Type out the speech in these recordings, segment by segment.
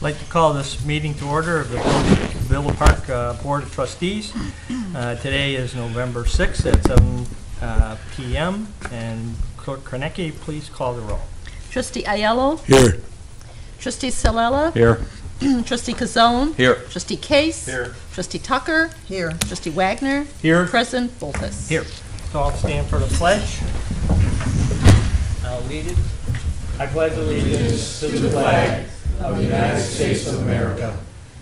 like to call this meeting to order of the Villa Park Board of Trustees. Today is November 6th at 7 p.m. And Clerk Kornecki, please call the roll. Trustee Aiello. Here. Trustee Salella. Here. Trustee Kazone. Here. Trustee Case. Here. Trustee Tucker. Here. Trustee Wagner. Here. President Voltis. Here. So I'll stand for the pledge. I'll lead it. I pledge allegiance to the flag of the United States of America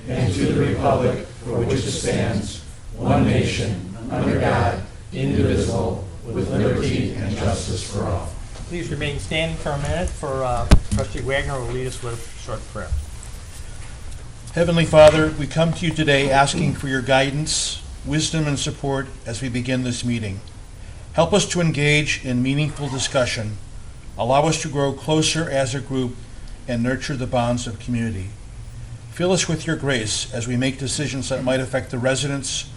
and to the republic for which it stands, one nation, under God, indivisible, with liberty and justice for all. Please remain standing for a minute for Trustee Wagner will lead us with a short prayer. Heavenly Father, we come to you today asking for your guidance, wisdom, and support as we begin this meeting. Help us to engage in meaningful discussion. Allow us to grow closer as a group and nurture the bonds of community. Fill us with your grace as we make decisions that might affect the residents,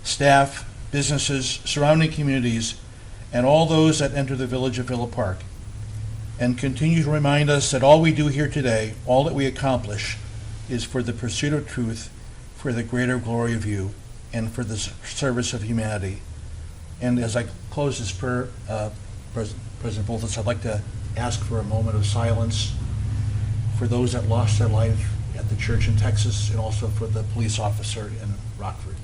staff, businesses, surrounding communities, and all those that enter the village of Villa Park. And continue to remind us that all we do here today, all that we accomplish, is for the pursuit of truth, for the greater glory of you, and for the service of humanity. And as I close this prayer, President Voltis, I'd like to ask for a moment of silence for those that lost their life at the church in Texas, and also for the police officer in Rockford.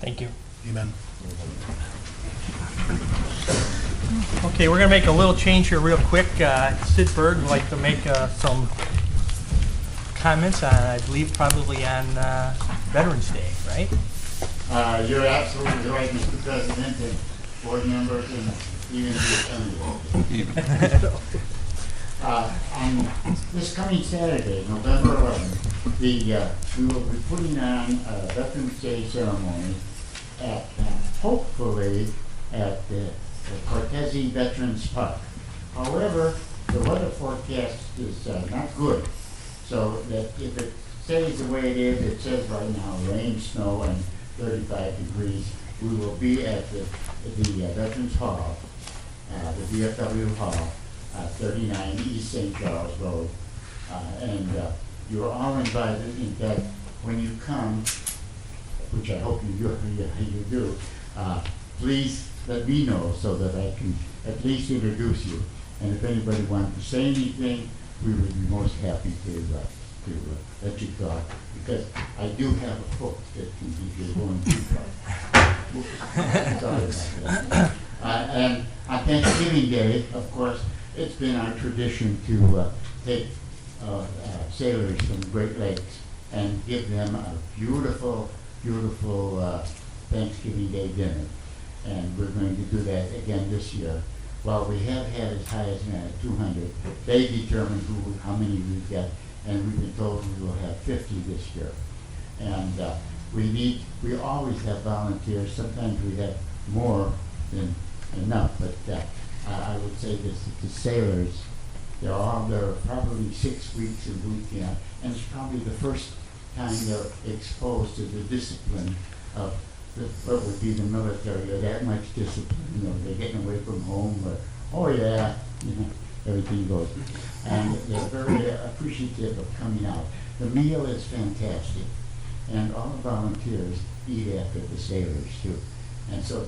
Thank you. Amen. Okay, we're going to make a little change here real quick. Sid Bird would like to make some comments on, I believe, probably on Veterans Day, right? You're absolutely right, Mr. President, and board members, and even the assembly. On this coming Saturday, November 11th, we will be putting on a Veterans Day ceremony at, hopefully, at the Cortese Veterans Park. However, the weather forecast is not good, so that if it stays the way it is, it says right now, rain, snow, and 35 degrees, we will be at the Veterans Hall, the VFW Hall, 39 East St. Charles Road. And you're all invited. In fact, when you come, which I hope you do, please let me know so that I can at least introduce you. And if anybody wants to say anything, we would be most happy to let you talk, because I do have a book that can be going too far. Sorry about that. And on Thanksgiving Day, of course, it's been our tradition to take sailors from the Great Lakes and give them a beautiful, beautiful Thanksgiving Day dinner. And we're going to do that again this year. Well, we have had as high as 200. They determine how many we've got, and we've been told we will have 50 this year. And we always have volunteers. Sometimes we have more than enough, but I would say this, the sailors, there are probably 6 weeks in boot camp, and it's probably the first time they're exposed to the discipline of what would be the military, or that much discipline. They're getting away from home, or, oh yeah, everything goes. And they're very appreciative of coming out. The meal is fantastic, and all the volunteers eat after the sailors too. And so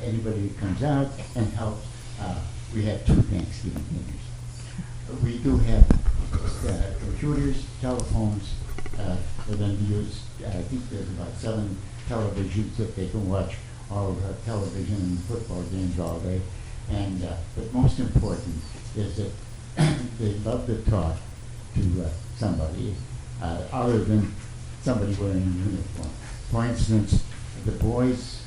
anybody who comes out and helps, we have 2 Thanksgiving dinners. We do have computers, telephones for them to use. I think there's about 7 televisions that they can watch all of our television and football games all day. And but most important is that they love to talk to somebody other than somebody wearing a uniform. For instance, the boys,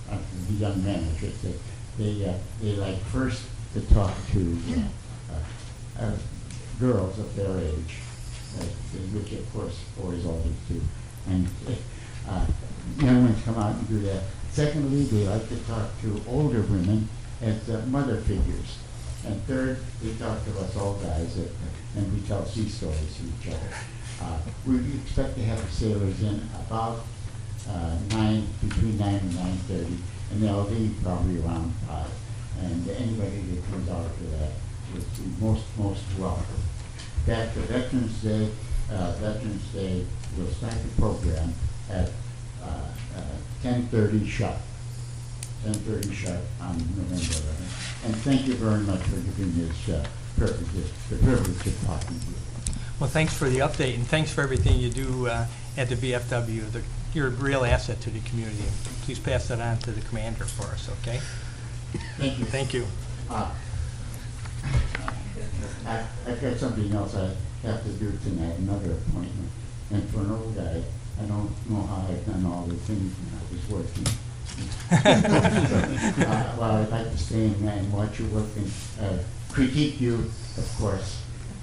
the young men, I should say, they like first to talk to girls of their age, which of course boys always do. And young ones come out and do that. Secondly, they like to talk to older women as mother figures. And third, they talk to us old guys, and we tell sea stories to each other. We expect to have the sailors in about between 9 and 9:30, and they'll leave probably around 5. And anybody that comes out for that is most welcome. That the Veterans Day will start the program at 10:30 sharp. 10:30 sharp on November 11th. And thank you very much for giving this the privilege of talking to you. Well, thanks for the update, and thanks for everything you do at the VFW. You're a real asset to the community. Please pass that on to the commander for us, okay? Thank you. Thank you. I've got something else I have to do tonight, another appointment. And for an old guy, I don't know how I've done all the things when I was working. Well, I'd like to stay and watch you work and critique you, of course.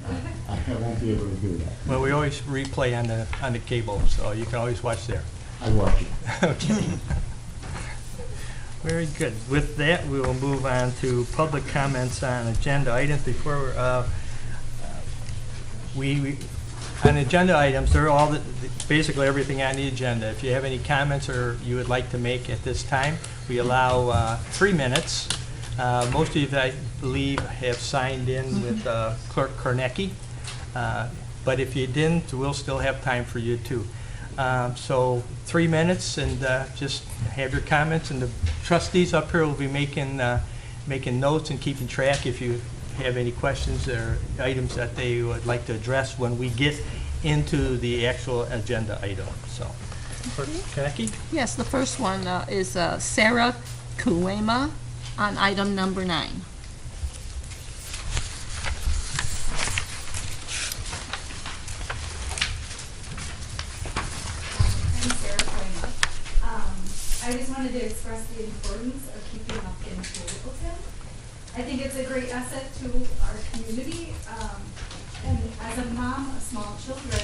I won't be able to do that. Well, we always replay on the cable, so you can always watch there. I watch it. Okay. Very good. With that, we will move on to public comments on agenda items. Before we on agenda items, they're all basically everything on the agenda. If you have any comments or you would like to make at this time, we allow 3 minutes. Most of you, I believe, have signed in with Clerk Kornecki, but if you didn't, we'll still have time for you too. So 3 minutes, and just have your comments, and the trustees up here will be making notes and keeping track if you have any questions or items that they would like to address when we get into the actual agenda item. So, Clerk Kornecki? Yes, the first one is Sarah Kuema on item number 9. I'm Sarah Coyma. I just wanted to express the importance of keeping Lufkin Pool open. I think it's a great asset to our community. And as a mom of small children,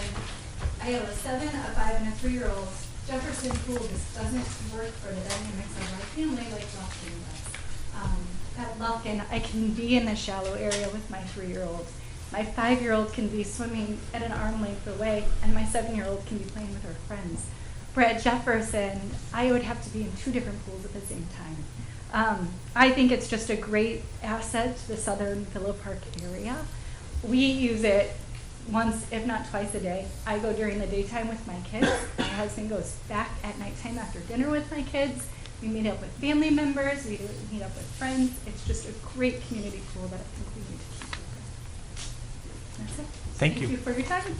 I have a 7, a 5, and a 3-year-old. Jefferson Pool just doesn't work for the dynamics of our family like Lufkin does. At Lufkin, I can be in the shallow area with my 3-year-old. My 5-year-old can be swimming at an arm length away, and my 7-year-old can be playing with her friends. Where at Jefferson, I would have to be in 2 different pools at the same time. I think it's just a great asset to the southern Villa Park area. We use it once, if not twice a day. I go during the daytime with my kids. My husband goes back at nighttime after dinner with my kids. We meet up with family members. We meet up with friends. It's just a great community pool that I think we need to keep open. That's it. Thank you. Thank you for your time.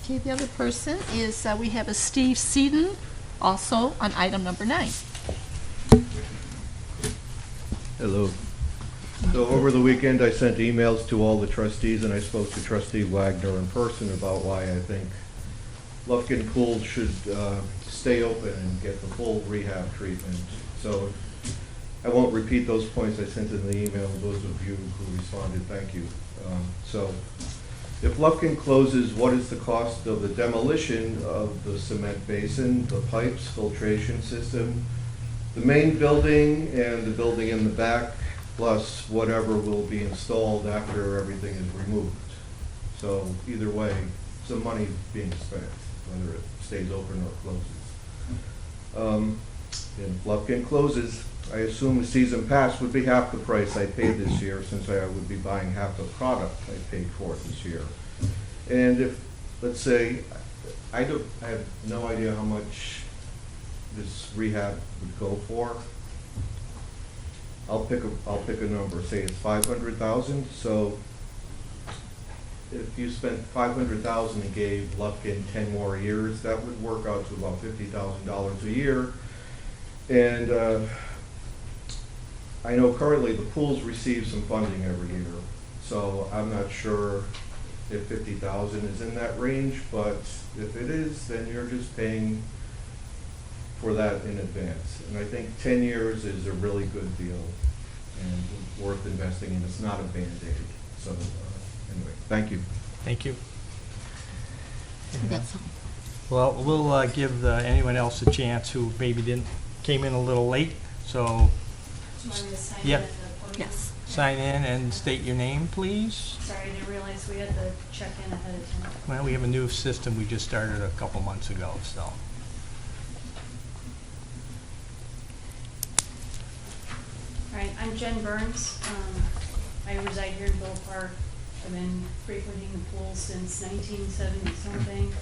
Okay, the other person is, we have a Steve Seaton, also on item number 9. Hello. So over the weekend, I sent emails to all the trustees, and I spoke to Trustee Wagner in person about why I think Lufkin Pool should stay open and get the full rehab treatment. So I won't repeat those points I sent in the email. Those of you who responded, thank you. So if Lufkin closes, what is the cost of the demolition of the cement basin, the pipes, filtration system, the main building, and the building in the back, plus whatever will be installed after everything is removed? So either way, some money being spent, whether it stays open or closes. If Lufkin closes, I assume the season pass would be half the price I paid this year, since I would be buying half the product I paid for it this year. And if, let's say, I have no idea how much this rehab would go for. I'll pick a number, say it's 500,000. So if you spent 500,000 and gave Lufkin 10 more years, that would work out to about $50,000 a year. And I know currently the pools receive some funding every year, so I'm not sure if 50,000 is in that range, but if it is, then you're just paying for that in advance. And I think 10 years is a really good deal and worth investing in. It's not a Band-Aid. So anyway, thank you. Thank you. That's all. Well, we'll give anyone else a chance who maybe came in a little late. So, Do you want me to sign Yeah. in at the Yes. Sign in and state your name, please. Sorry, I didn't realize we had to check in ahead of time. Well, we have a new system we just started a couple months ago, so. All right, I'm Jen Burns. I reside here in Villa Park. I've been frequenting the pool since 1970-something.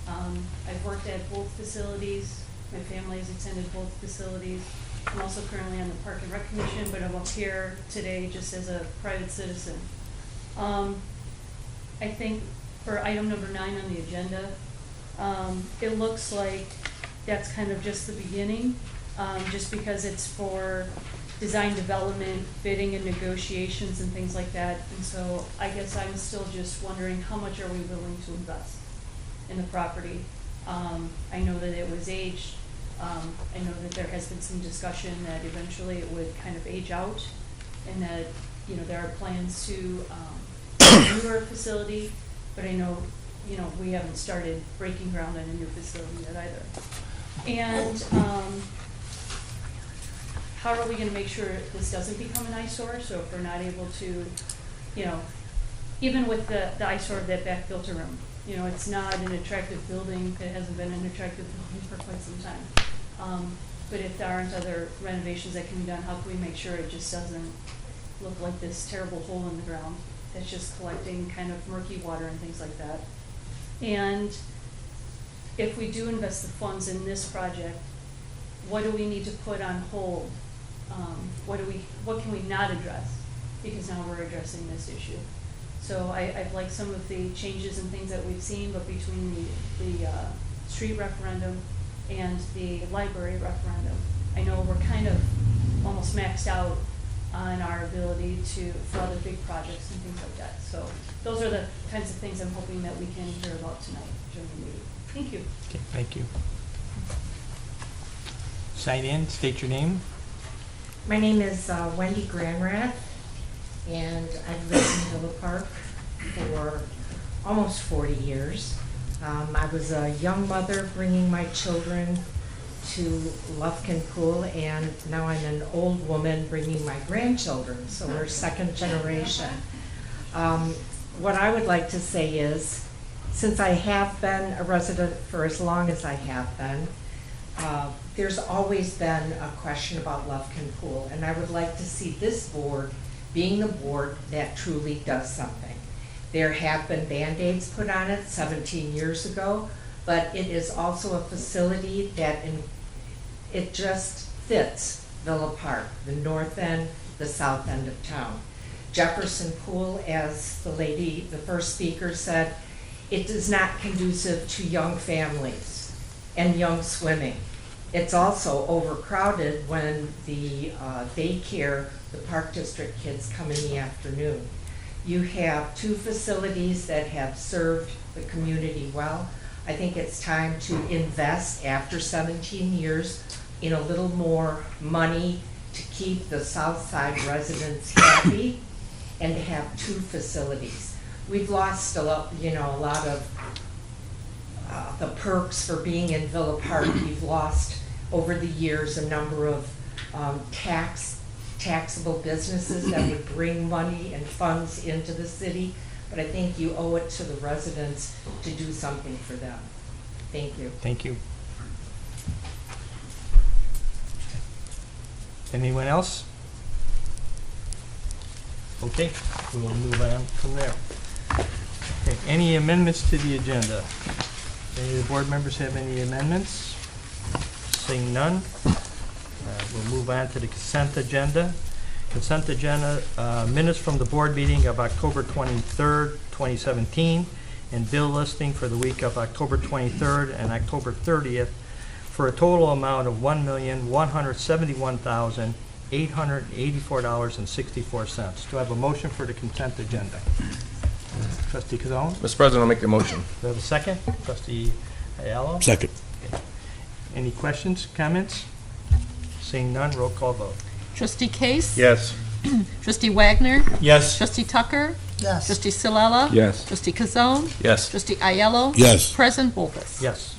I've worked at both facilities. My family has attended both facilities. I'm also currently on the Park and Rec Commission, but I'm up here today just as a private citizen. I think for item number 9 on the agenda, it looks like that's kind of just the beginning, just because it's for design development, bidding and negotiations and things like that. And so I guess I'm still just wondering, how much are we willing to invest in the property? I know that it was aged. I know that there has been some discussion that eventually it would kind of age out, and that, you know, there are plans to newer facility, but I know, you know, we haven't started breaking ground on a new facility yet either. And how are we gonna make sure this doesn't become an eyesore? So if we're not able to, you know, even with the eyesore of that back filter room, you know, it's not an attractive building. It hasn't been an attractive building for quite some time. But if there aren't other renovations that can be done, how can we make sure it just doesn't look like this terrible hole in the ground that's just collecting kind of murky water and things like that? And if we do invest the funds in this project, what do we need to put on hold? What can we not address? Because now we're addressing this issue. So I've liked some of the changes and things that we've seen, but between the street referendum and the library referendum, I know we're kind of almost maxed out on our ability for other big projects and things like that. So those are the kinds of things I'm hoping that we can hear about tonight during the meeting. Thank you. Okay, thank you. Sign in, state your name. My name is Wendy Granrath, and I've lived in Villa Park for almost 40 years. I was a young mother bringing my children to Lufkin Pool, and now I'm an old woman bringing my grandchildren, so we're second generation. What I would like to say is, since I have been a resident for as long as I have been, there's always been a question about Lufkin Pool, and I would like to see this board being the board that truly does something. There have been Band-Aids put on it 17 years ago, but it is also a facility that it just fits Villa Park, the north end, the south end of town. Jefferson Pool, as the first speaker said, it is not conducive to young families and young swimming. It's also overcrowded when the daycare, the Park District kids come in the afternoon. You have 2 facilities that have served the community well. I think it's time to invest after 17 years in a little more money to keep the South Side residents happy and to have 2 facilities. We've lost a lot of the perks for being in Villa Park. We've lost over the years a number of taxable businesses that would bring money and funds into the city, but I think you owe it to the residents to do something for them. Thank you. Thank you. Anyone else? Okay, we will move on from there. Okay, any amendments to the agenda? Any of the board members have any amendments? Seeing none, we'll move on to the consent agenda. Consent agenda, minutes from the board meeting of October 23rd, 2017, and bill listing for the week of October 23rd and October 30th for a total amount of $1,171,884.64. Do I have a motion for the consent agenda? Trustee Kazan? Mr. President, I'll make the motion. Do I have a second? Trustee Ayala? Second. Any questions, comments? Seeing none, roll call vote. Trustee Case? Yes. Trustee Wagner? Yes. Trustee Tucker? Yes. Trustee Silella? Yes. Trustee Kazone? Yes. Trustee Aiello? Yes. President Bolfus? Yes.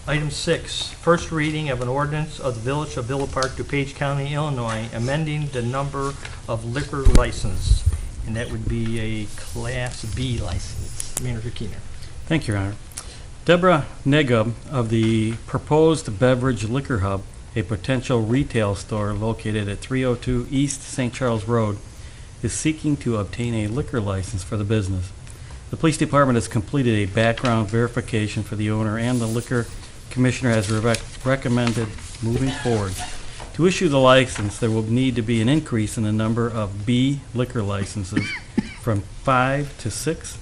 Item 6, first reading of an ordinance of the Village of Villa Park, DuPage County, Illinois, amending the number of liquor license, and that would be a Class B license. Manager Keener. Thank you, Your Honor. Deborah Negub of the proposed Beverage Liquor Hub, a potential retail store located at 302 East St. Charles Road, is seeking to obtain a liquor license for the business. The police department has completed a background verification for the owner, and the liquor commissioner has recommended moving forward. To issue the license, there will need to be an increase in the number of B liquor licenses from 5 to 6.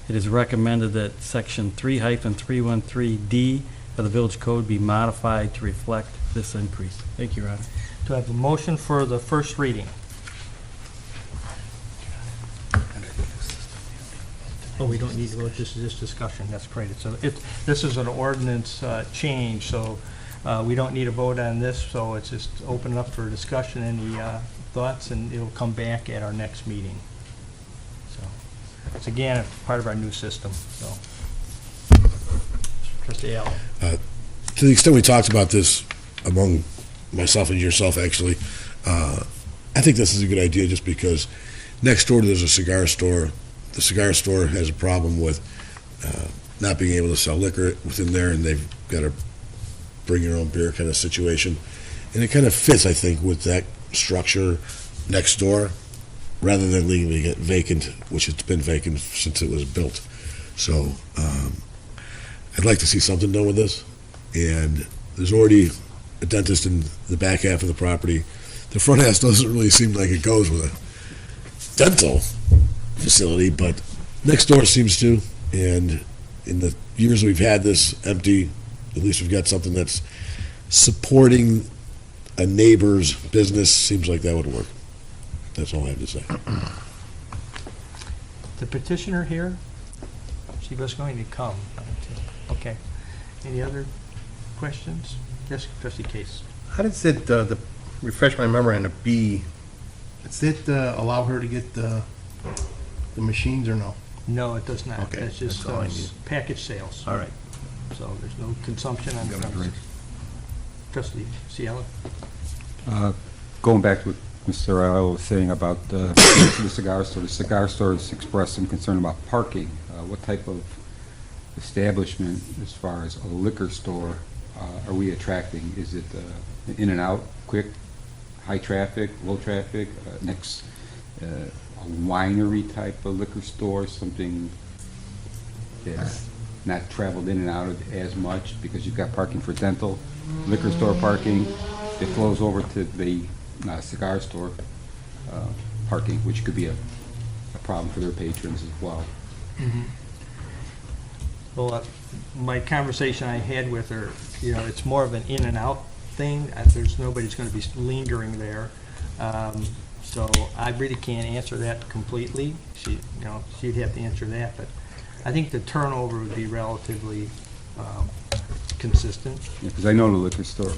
It is recommended that Section 3-313D of the Village Code be modified to reflect this increase. Thank you, Your Honor. Do I have a motion for the first reading? Oh, we don't need to vote, this is just discussion, that's great. This is an ordinance change, so we don't need a vote on this, so it's just open up for discussion, any thoughts, and it'll come back at our next meeting. So, it's again, part of our new system, so. Trustee Allen. To the extent we talked about this among myself and yourself, actually, I think this is a good idea just because next door there's a cigar store. The cigar store has a problem with not being able to sell liquor within there, and they've got a bring your own beer kind of situation. And it kind of fits, I think, with that structure next door, rather than leaving it vacant, which it's been vacant since it was built. So I'd like to see something done with this. And there's already a dentist in the back half of the property. The front half doesn't really seem like it goes with a dental facility, but next door seems to. And in the years we've had this empty, at least we've got something that's supporting a neighbor's business. Seems like that would work. That's all I have to say. The petitioner here, she was going to come. Okay. Any other questions? Yes, Trustee Case. How does it, refresh my memory on the B, does it allow her to get the machines or no? No, it does not. Okay, It's just that's all I need. package sales. All right. So there's no consumption on premises. Trustee Cielo? Going back to what Mr. Cielo was saying about the cigar store, the cigar store has expressed some concern about parking. What type of establishment, as far as a liquor store, are we attracting? Is it in and out, quick, high traffic, low traffic, next a winery type of liquor store, something that's not traveled in and out of as much because you've got parking for dental, liquor store parking, it flows over to the cigar store parking, which could be a problem for their patrons as well. Mm-hmm. Well, my conversation I had with her, it's more of an in and out thing. There's nobody's going to be lingering there. So I really can't answer that completely. She'd have to answer that, but I think the turnover would be relatively consistent. Because I know the liquor store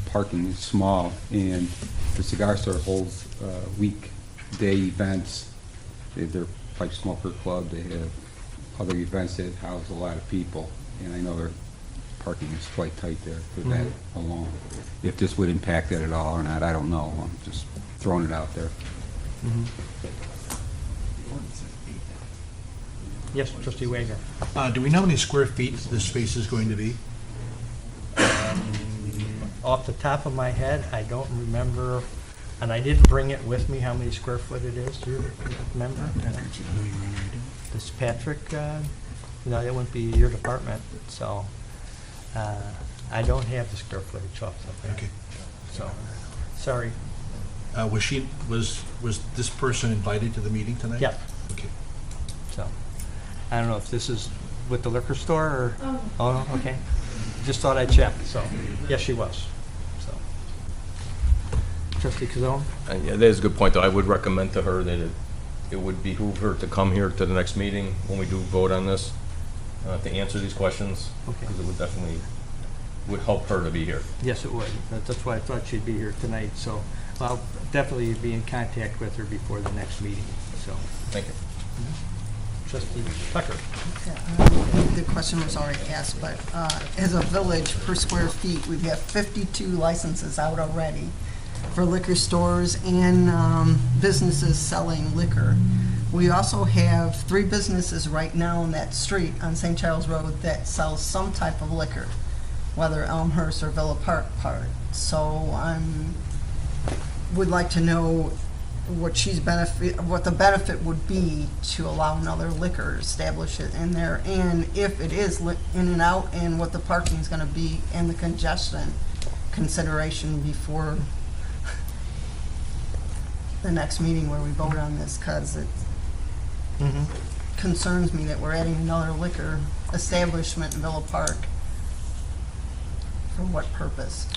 parking is small, and the cigar store holds weekday events. They're Pipe Smoker Club. They have other events that house a lot of people, and I know their parking is quite tight there for that alone. If this would impact that at all or not, I don't know. I'm just throwing it out there. Yes, Trustee Wagner. Do we know how many square feet this space is going to be? Off the top of my head, I don't remember, and I didn't bring it with me, how many square foot it is. Do you remember? This Patrick, that wouldn't be your department, so I don't have the square footage off the top. Okay. So, sorry. Was this person invited to the meeting tonight? Yeah. Okay. So, I don't know if this is with the liquor store or, oh, no, okay. Just thought I'd check, so, yes, she was, so. Trustee Kazone? Yeah, that is a good point, though. I would recommend to her that it would behoove her to come here to the next meeting when we do vote on this, to answer these questions. Okay. Because it would definitely, would help her to be here. Yes, it would. That's why I thought she'd be here tonight, so I'll definitely be in contact with her before the next meeting, so. Thank you. Trustee Tucker. The question was already asked, but as a village, per square feet, we have 52 licenses out already for liquor stores and businesses selling liquor. We also have 3 businesses right now on that street on St. Charles Road that sells some type of liquor, whether Elmhurst or Villa Park part. So would like to know what the benefit would be to allow another liquor establish it in there, and if it is in and out, and what the parking is going to be and the congestion consideration before the next meeting where we vote on this, because it concerns me that we're adding another liquor establishment in Villa Park. For what purpose?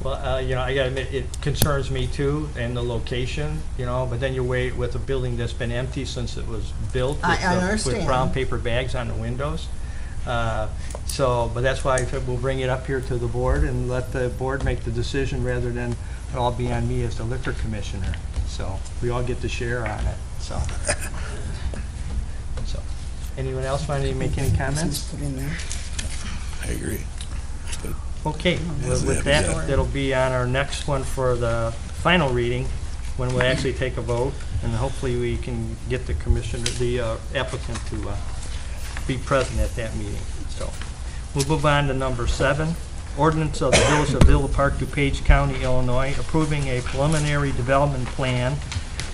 Well, I gotta admit, it concerns me too, and the location, but then you wait with a building that's been empty since it was built. I with understand. brown paper bags on the windows. But that's why I said we'll bring it up here to the board and let the board make the decision rather than it all be on me as the liquor commissioner. So we all get to share on it, so. Anyone else want to make any comments? Put in there. I agree. Okay, with that, it'll be on our next one for the final reading, when we'll actually take a vote, and hopefully we can get the commissioner, the applicant to be present at that meeting. So, we'll move on to number 7, ordinance of the Village of Villa Park, DuPage County, Illinois, approving a preliminary development plan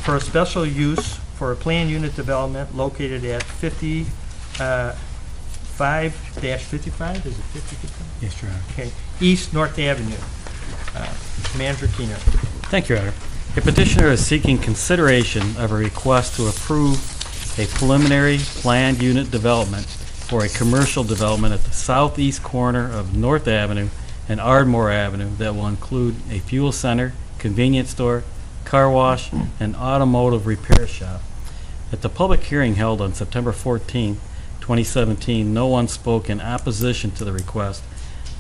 for a special use for a planned unit development located at 5-55, is it 55? Yes, Your Honor. Okay, East North Avenue. Manager Keener. Thank you, Your Honor. A petitioner is seeking consideration of a request to approve a preliminary planned unit development for a commercial development at the southeast corner of North Avenue and Ardmore Avenue that will include a fuel center, convenience store, car wash, and automotive repair shop. At the public hearing held on September 14, 2017, no one spoke in opposition to the request,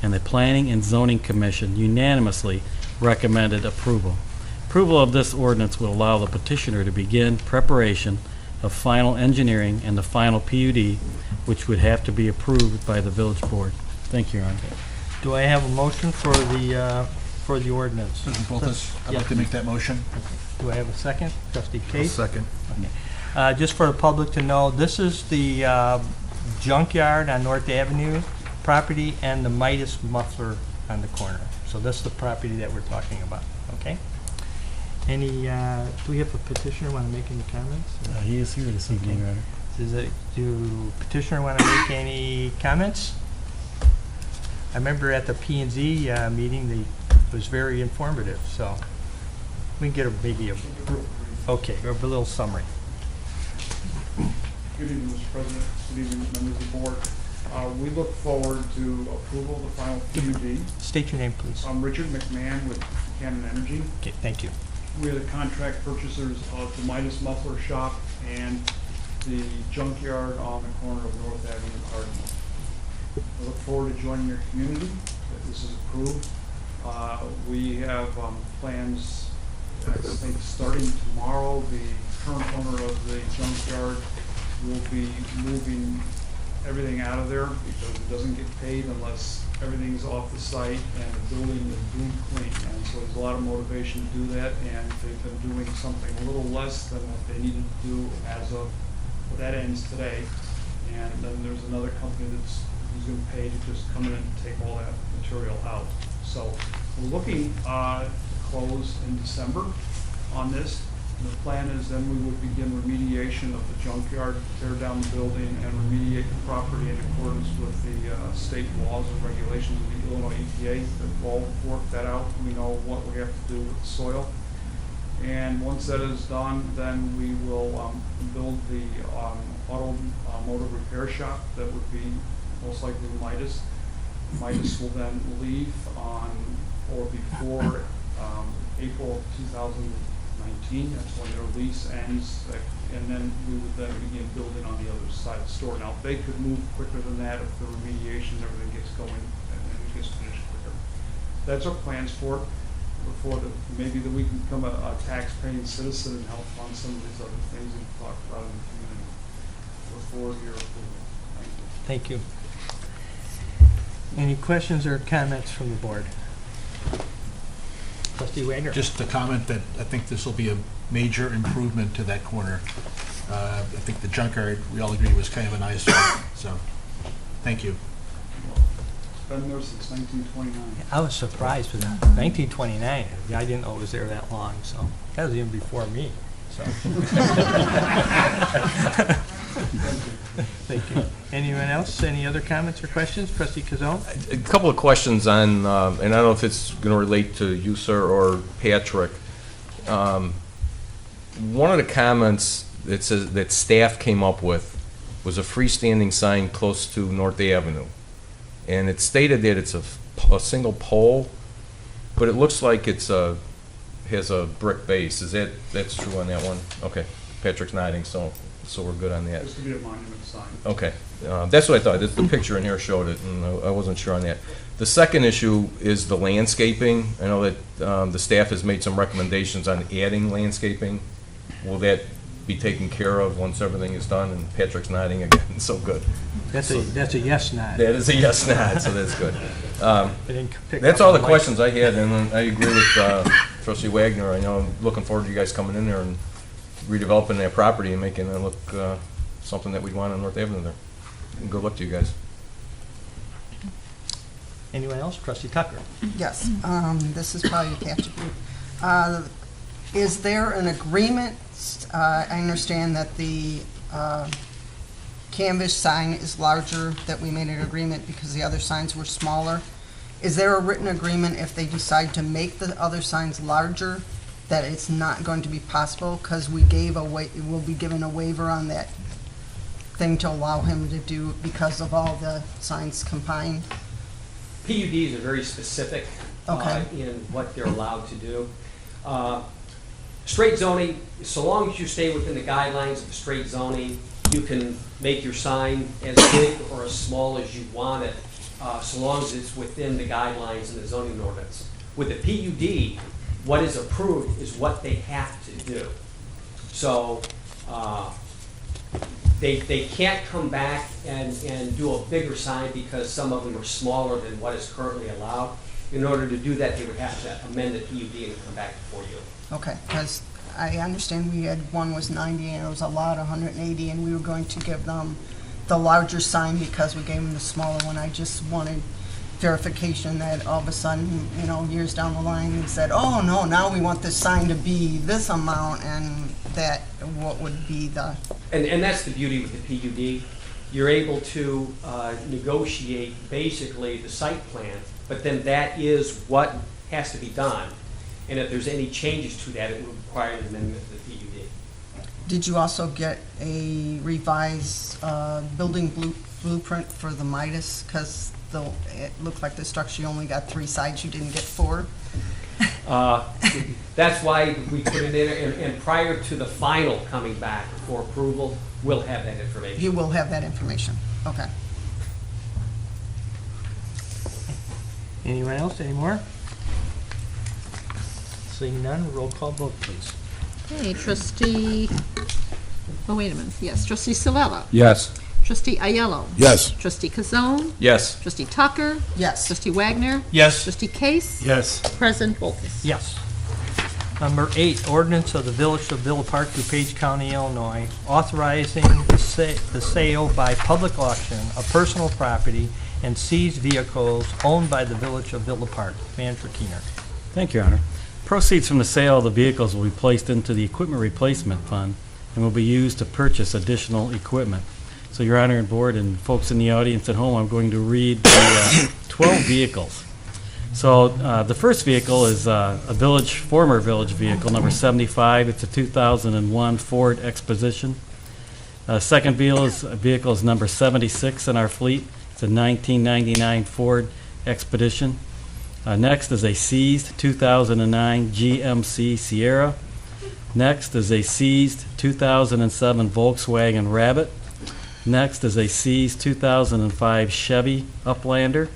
and the Planning and Zoning Commission unanimously recommended approval. Approval of this ordinance will allow the petitioner to begin preparation of final engineering and the final PUD, which would have to be approved by the village board. Thank you, Your Honor. Do I have a motion for the ordinance? President Boltis, I'd like to make that motion. Do I have a second? Trustee Case? Second. Okay. Just for the public to know, this is the junkyard on North Avenue property and the Midas muffler on the corner. So that's the property that we're talking about, okay? Do we have a petitioner want to make any comments? He is here this evening, Your Honor. Do petitioner want to make any comments? I remember at the P&Z meeting, it was very informative, so we can get a little summary. Good evening, Mr. President. Good evening, members of the board. We look forward to approval of the final PUD. State your name, please. I'm Richard McMahon with Cannon Energy. Okay, thank you. We are the contract purchasers of the Midas Muffler Shop and the junkyard on the corner of North Avenue and Ardmore. I look forward to joining your community if this is approved. We have plans, I think, starting tomorrow. The current owner of the junkyard will be moving everything out of there because it doesn't get paid unless everything's off the site and the building is boom clean. And so there's a lot of motivation to do that, and they've been doing something a little less than what they needed to do as of, well, that ends today. And then there's another company who's going to pay to just come in and take all that material out. So we're looking to close in December on this. And the plan is then we would begin remediation of the junkyard, tear down the building, and remediate the property in accordance with the state laws and regulations of the Illinois EPA. They've all worked that out. We know what we have to do with the soil. And once that is done, then we will build the automotive repair shop that would be most likely Midas. Midas will then leave on or before April of 2019. That's when their lease ends, and then we would then begin building on the other side of the store. Now, they could move quicker than that if the remediation and everything gets going and it gets finished quicker. That's our plans for it. Maybe that we can become a tax-paying citizen and help fund some of these other things we've talked about in the community. look forward to your approval. Thank you. Any questions or comments from the board? Trustee Wagner? Just to comment that I think this will be a major improvement to that corner. I think the junkyard, we all agree, was kind of an eyesore, so, thank you. It's been there since 1929. I was surprised with that. 1929. I didn't know it was there that long, so that was even before me. So. Thank you. Anyone else? Any other comments or questions? Trustee Kazone? A couple of questions on, and I don't know if it's going to relate to you, sir, or Patrick. One of the comments that says that staff came up with was a freestanding sign close to North Avenue. And it stated that it's a single pole, but it looks like it's has a brick base. That's true on that one? Okay. Patrick's nodding, so we're good on that. This could be a monument sign. Okay, that's what I thought. The picture in here showed it, and I wasn't sure on that. The second issue is the landscaping. I know that the staff has made some recommendations on adding landscaping. Will that be taken care of once everything is done? And Patrick's nodding again, so good. That's a yes nod. That is a yes nod, so that's good. I didn't pick That's up all on the mic. questions I had, and I agree with Trustee Wagner. I know I'm looking forward to you guys coming in there and redeveloping that property and making it look something that we'd want on North Avenue there. And good luck to you guys. Anyone else? Trustee Tucker? Yes, this is probably a Patrick. Is there an agreement? I understand that the canvas sign is larger, that we made an agreement because the other signs were smaller. Is there a written agreement if they decide to make the other signs larger, that it's not going to be possible? Because we'll be given a waiver on that thing to allow him to do because of all the signs combined. PUDs are very specific Okay. in what they're allowed to do. Straight zoning, so long as you stay within the guidelines of the straight zoning, you can make your sign as big or as small as you want it, so long as it's within the guidelines in the zoning ordinance. With the PUD, what is approved is what they have to do. So they can't come back and do a bigger sign because some of them are smaller than what is currently allowed. In order to do that, they would have to amend the PUD and come back before you. Okay, because I understand we had, one was 90 and it was allowed 180, and we were going to give them the larger sign because we gave them the smaller one. I just wanted verification that all of a sudden, years down the line, we said, oh, no, now we want this sign to be this amount, and that what would be the... And that's the beauty with the PUD. You're able to negotiate basically the site plan, but then that is what has to be done. And if there's any changes to that, it would require an amendment to the PUD. Did you also get a revised building blueprint for the Midas? Because it looked like the structure, you only got 3 sides, you didn't get 4. That's why we put it in, and prior to the final coming back for approval, we'll have that information. You will have that information, okay. Anyone else? Any more? Seeing none, roll call vote, please. Okay, trustee, oh, wait a minute, yes, trustee Savella. Yes. Trustee Aiello. Yes. Trustee Kazone. Yes. Trustee Tucker. Yes. Trustee Wagner. Yes. Trustee Case. Yes. President Volkes. Yes. Number 8, ordinance of the Village of Villa Park, DuPage County, Illinois, authorizing the sale by public auction of personal property and seized vehicles owned by the Village of Villa Park. Manager Keener. Thank you, Your Honor. Proceeds from the sale of the vehicles will be placed into the Equipment Replacement Fund and will be used to purchase additional equipment. So, Your Honor and Board and folks in the audience at home, I'm going to read the 12 vehicles. So, the first vehicle is a former village vehicle, number 75. It's a 2001 Ford Expedition. Second vehicle is number 76 in our fleet. It's a 1999 Ford Expedition. Next is a seized 2009 GMC Sierra. Next is a seized 2007 Volkswagen Rabbit. Next is a seized 2005 Chevy Uplander.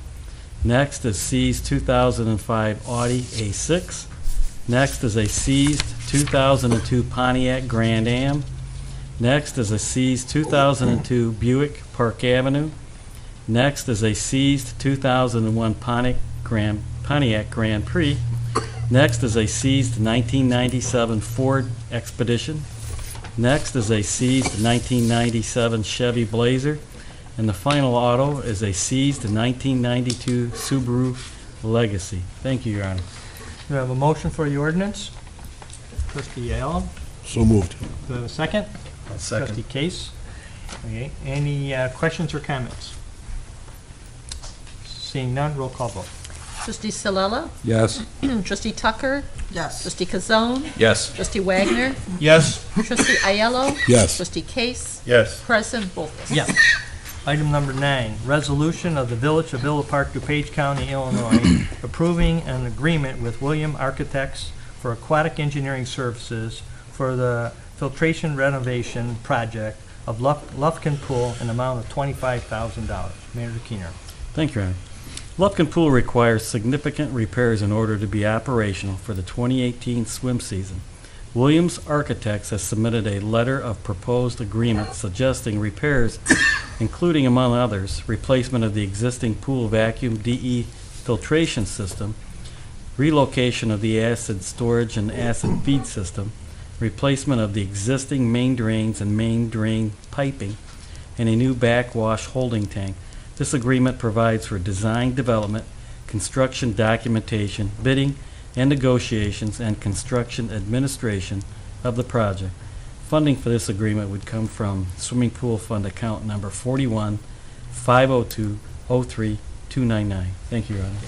Next is seized 2005 Audi A6. Next is a seized 2002 Pontiac Grand Am. Next is a seized 2002 Buick Park Avenue. Next is a seized 2001 Pontiac Grand Prix. Next is a seized 1997 Ford Expedition. Next is a seized 1997 Chevy Blazer. And the final auto is a seized 1992 Subaru Legacy. Thank you, Your Honor. Do I have a motion for the ordinance? Trustee Allen, So moved. do I have a second? Second. Trustee Case. Okay, any questions or comments? Seeing none, roll call vote. Trustee Salella? Yes. Trustee Tucker? Yes. Trustee Kazone? Yes. Trustee Wagner? Yes. Trustee Aiello? Yes. Trustee Case? Yes. President Bolfus? Yes. Item number 9, resolution of the Village of Villa Park, DuPage County, Illinois, approving an agreement with William Architects for aquatic engineering services for the filtration renovation project of Lufkin Pool in the amount of $25,000. Mayor Keener. Thank you, Your Honor. Lufkin Pool requires significant repairs in order to be operational for the 2018 swim season. Williams Architects has submitted a letter of proposed agreement suggesting repairs, including, among others, replacement of the existing pool vacuum DE filtration system, relocation of the acid storage and acid feed system, replacement of the existing main drains and main drain piping, and a new backwash holding tank. This agreement provides for design development, construction documentation, bidding, and negotiations and construction administration of the project. Funding for this agreement would come from Swimming Pool Fund account number 41-502-03-299. Thank you, Your Honor.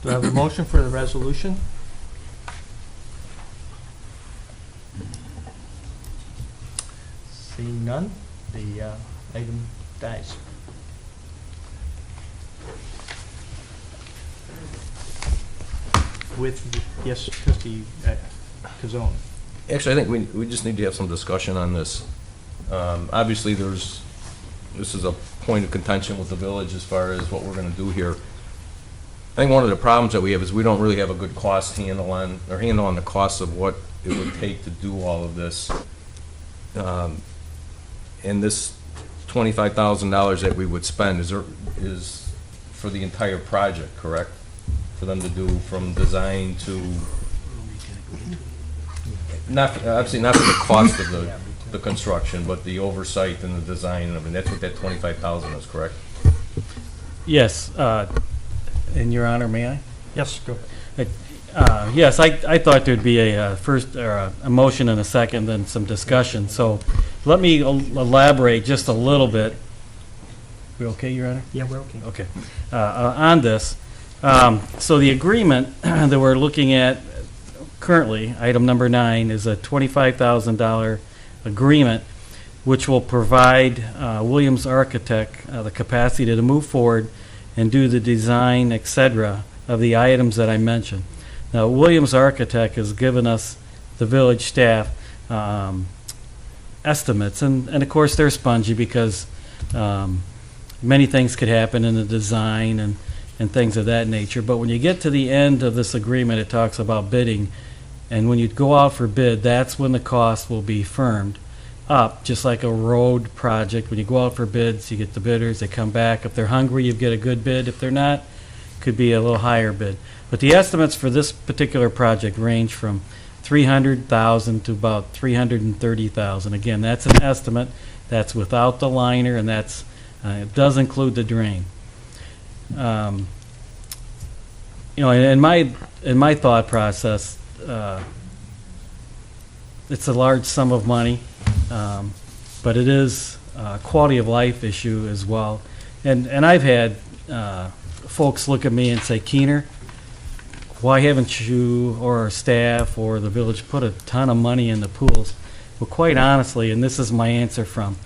Do I have a motion for the resolution? Seeing none, the item dies. With, yes, Trustee Kazone. Actually, I think we just need to have some discussion on this. Obviously, this is a point of contention with the village as far as what we're going to do here. I think one of the problems that we have is we don't really have a good cost handle on the cost of what it would take to do all of this. And this $25,000 that we would spend is for the entire project, correct? For them to do from design to, obviously not for the cost of the construction, but the oversight and the design of it. That's what that $25,000 is, correct? Yes, in Your Honor, may I? Yes, go. Yes, I thought there'd be a first, or a motion and a second, then some discussion. So let me elaborate just a little bit. We okay, Your Honor? Yeah, we're okay. Okay. On this. So the agreement that we're looking at currently, item number 9, is a $25,000 agreement which will provide Williams Architect the capacity to move forward and do the design, etc., of the items that I mentioned. Now, Williams Architect has given us, the village staff, estimates, and of course they're spongy because many things could happen in the design and things of that nature. But when you get to the end of this agreement, it talks about bidding, and when you go out for bid, that's when the cost will be firmed up, just like a road project. When you go out for bids, you get the bidders, they come back. If they're hungry, you get a good bid. If they're not, could be a little higher bid. But the estimates for this particular project range from $300,000 to about $330,000. Again, that's an estimate. That's without the liner, and that's it does include the drain. In my thought process, it's a large sum of money, but it is a quality of life issue as well. And I've had folks look at me and say, Keener, why haven't you or our staff or the village put a ton of money in the pools? Well, quite honestly, and this is my answer from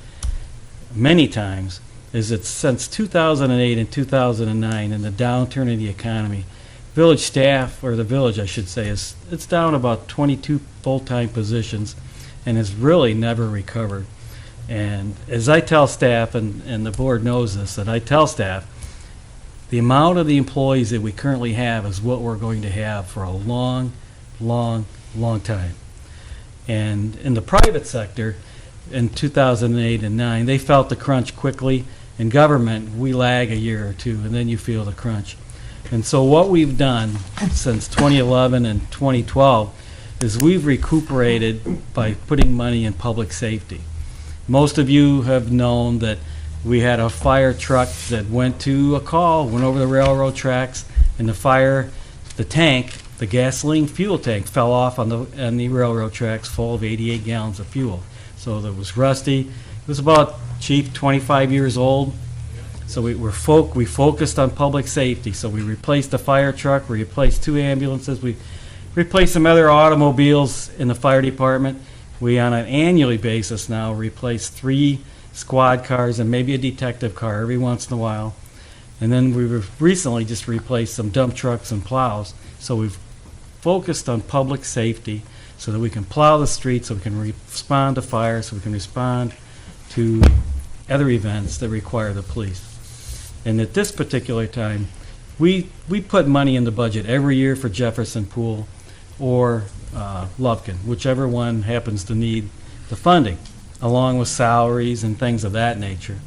many times, is that since 2008 and 2009 and the downturn in the economy, village staff, or the village I should say, it's down about 22 full-time positions and has really never recovered. And as I tell staff, and the board knows this, that I tell staff, the amount of the employees that we currently have is what we're going to have for a long, long, long time. And in the private sector, in 2008 and 9. They felt the crunch quickly. In government, we lag a year or two, and then you feel the crunch. And so what we've done since 2011 and 2012 is we've recuperated by putting money in public safety. Most of you have known that we had a fire truck that went to a call, went over the railroad tracks, and the tank, the gasoline fuel tank, fell off on the railroad tracks full of 88 gallons of fuel. So that was rusty. It was about, Chief, 25 years old. So we focused on public safety. So we replaced the fire truck, we replaced 2 ambulances, we replaced some other automobiles in the fire department. We, on an annually basis now, replace 3 squad cars and maybe a detective car every once in a while. And then we recently just replaced some dump trucks and plows. So we've focused on public safety so that we can plow the streets, so we can respond to fire, so we can respond to other events that require the police. And at this particular time, we put money in the budget every year for Jefferson Pool or Lufkin, whichever one happens to need the funding, along with salaries and things of that nature.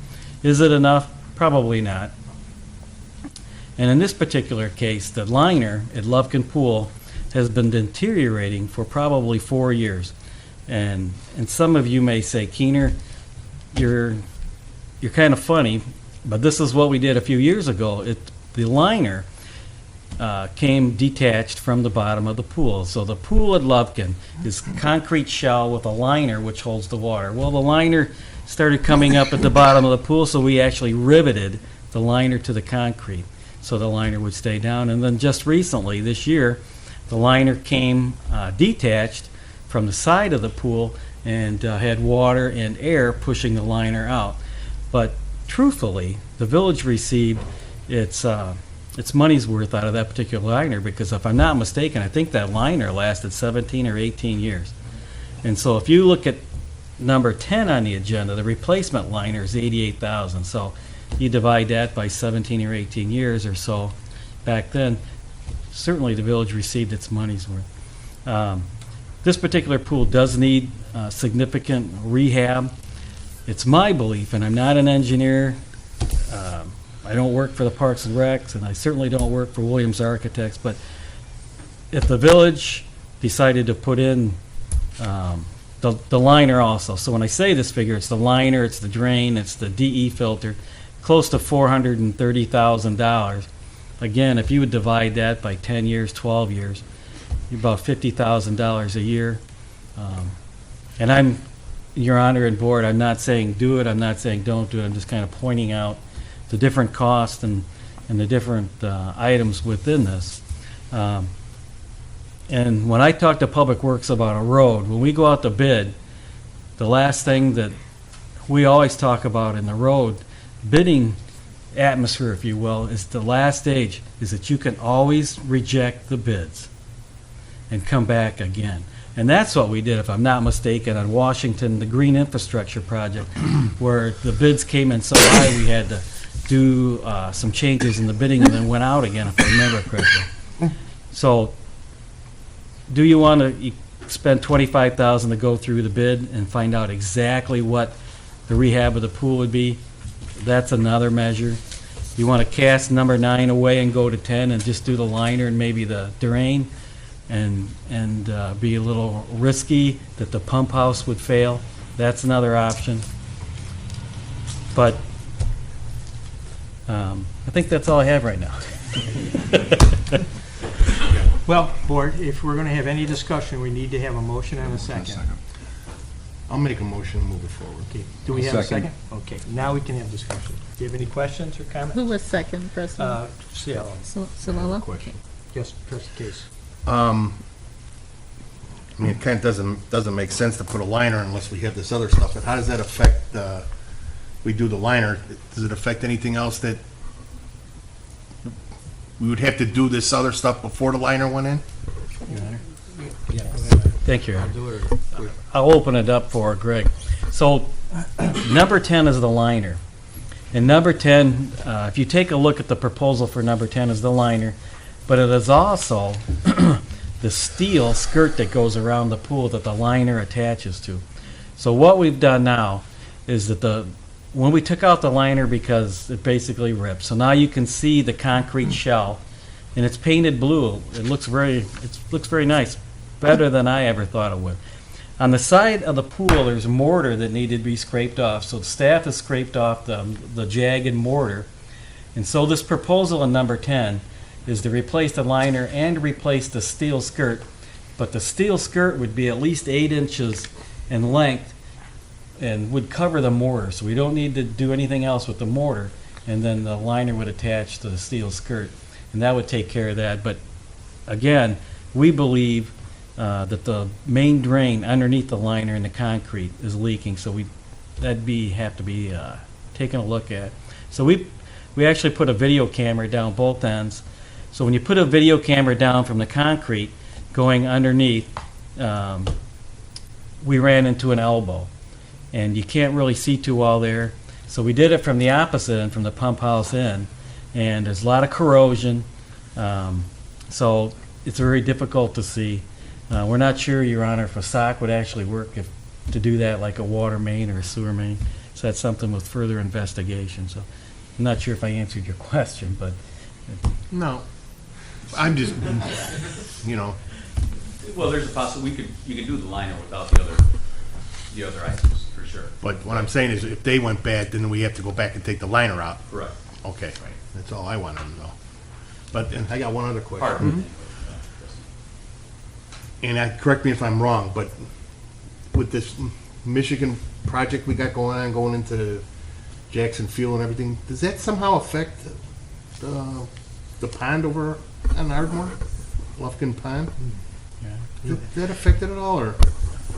Is it enough? Probably not. And in this particular case, the liner at Lufkin Pool has been deteriorating for probably 4 years. And some of you may say, Keener, you're kind of funny, but this is what we did a few years ago. The liner came detached from the bottom of the pool. So the pool at Lufkin is concrete shell with a liner which holds the water. Well, the liner started coming up at the bottom of the pool, so we actually riveted the liner to the concrete so the liner would stay down. And then just recently, this year, the liner came detached from the side of the pool and had water and air pushing the liner out. But truthfully, the village received its money's worth out of that particular liner, because if I'm not mistaken, I think that liner lasted 17 or 18 years. And so if you look at number 10 on the agenda, the replacement liner is $88,000. So you divide that by 17 or 18 years or so back then, certainly the village received its money's worth. This particular pool does need significant rehab. It's my belief, and I'm not an engineer, I don't work for the Parks and Recs, and I certainly don't work for Williams Architects, but if the village decided to put in the liner also, so when I say this figure, it's the liner, it's the drain, it's the DE filter, close to $430,000. Again, if you would divide that by 10 years, 12 years, you're about $50,000 a year. And I'm, Your Honor and Board, I'm not saying do it, I'm not saying don't do it, I'm just kind of pointing out the different costs and the different items within this. And when I talk to Public Works about a road, when we go out to bid, the last thing that we always talk about in the road bidding atmosphere, if you will, is the last stage, is that you can always reject the bids and come back again. And that's what we did, if I'm not mistaken, on Washington, the Green Infrastructure Project, where the bids came in so high we had to do some changes in the bidding and then went out again, if I remember correctly. So do you want to spend $25,000 to go through the bid and find out exactly what the rehab of the pool would be? That's another measure. You want to cast number 9 away and go to 10 and just do the liner and maybe the drain and be a little risky that the pump house would fail. That's another option. But I think that's all I have right now. Well, Board, if we're going to have any discussion, we need to have a motion and a second. I'll make a motion and move it forward. Okay. Do we have a Second. second? Okay, now we can have discussion. Do you have any questions or comments? Who was second, President? Cielo. Salala? Question. Yes, trustee Case. I mean, it kind of doesn't make sense to put a liner unless we have this other stuff, but how does that affect, we do the liner, does it affect anything else that we would have to do this other stuff before the liner went in? Your Honor. Thank you, Your Honor. I'll open it up for Greg. So number 10 is the liner. And number 10, if you take a look at the proposal for number 10, is the liner, but it is also the steel skirt that goes around the pool that the liner attaches to. So what we've done now is that when we took out the liner because it basically ripped, so now you can see the concrete shell, and it's painted blue. It looks very nice, better than I ever thought it would. On the side of the pool, there's mortar that needed to be scraped off. So the staff has scraped off the jagged mortar. And so this proposal in number 10 is to replace the liner and replace the steel skirt. But the steel skirt would be at least 8 inches in length and would cover the mortar. So we don't need to do anything else with the mortar. And then the liner would attach to the steel skirt. And that would take care of that. But again, we believe that the main drain underneath the liner in the concrete is leaking, so that'd have to be taken a look at. So we actually put a video camera down both ends. So when you put a video camera down from the concrete going underneath, we ran into an elbow, and you can't really see too well there. So we did it from the opposite end, from the pump house in, and there's a lot of corrosion, so it's very difficult to see. We're not sure, Your Honor, if a sock would actually work to do that like a water main or a sewer main. So that's something with further investigation. So I'm not sure if I answered your question, but... No. I'm just, Well, there's a possibility, you could do the liner without the other items, for sure. but what I'm saying is if they went bad, then we have to go back and take the liner out. Correct. Okay. Right. That's all I want to know. But and I got one other question. Pardon? And correct me if I'm wrong, but with this Michigan project we got going into Jackson Field and everything, does that somehow affect the pond over on Ardmore? Lufkin Pond? Does that affect it at all, or?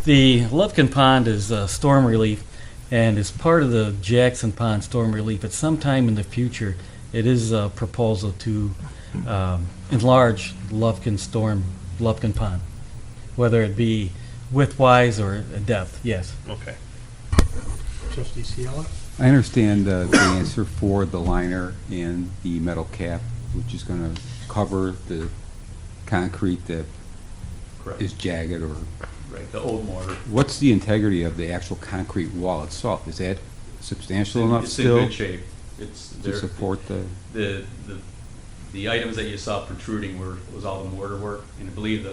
The Lufkin Pond is storm relief, and as part of the Jackson Pond storm relief, at some time in the future, it is a proposal to enlarge Lufkin Pond, whether it be width-wise or depth, yes. Okay. Trustee Ciala? I understand the answer for the liner and the metal cap, which is going to cover the concrete that Correct. is jagged or... Right, the old mortar. What's the integrity of the actual concrete wall itself? Is that substantial enough It's still? in good shape. It's to there- support the... The items that you saw protruding was all the mortar work, and I believe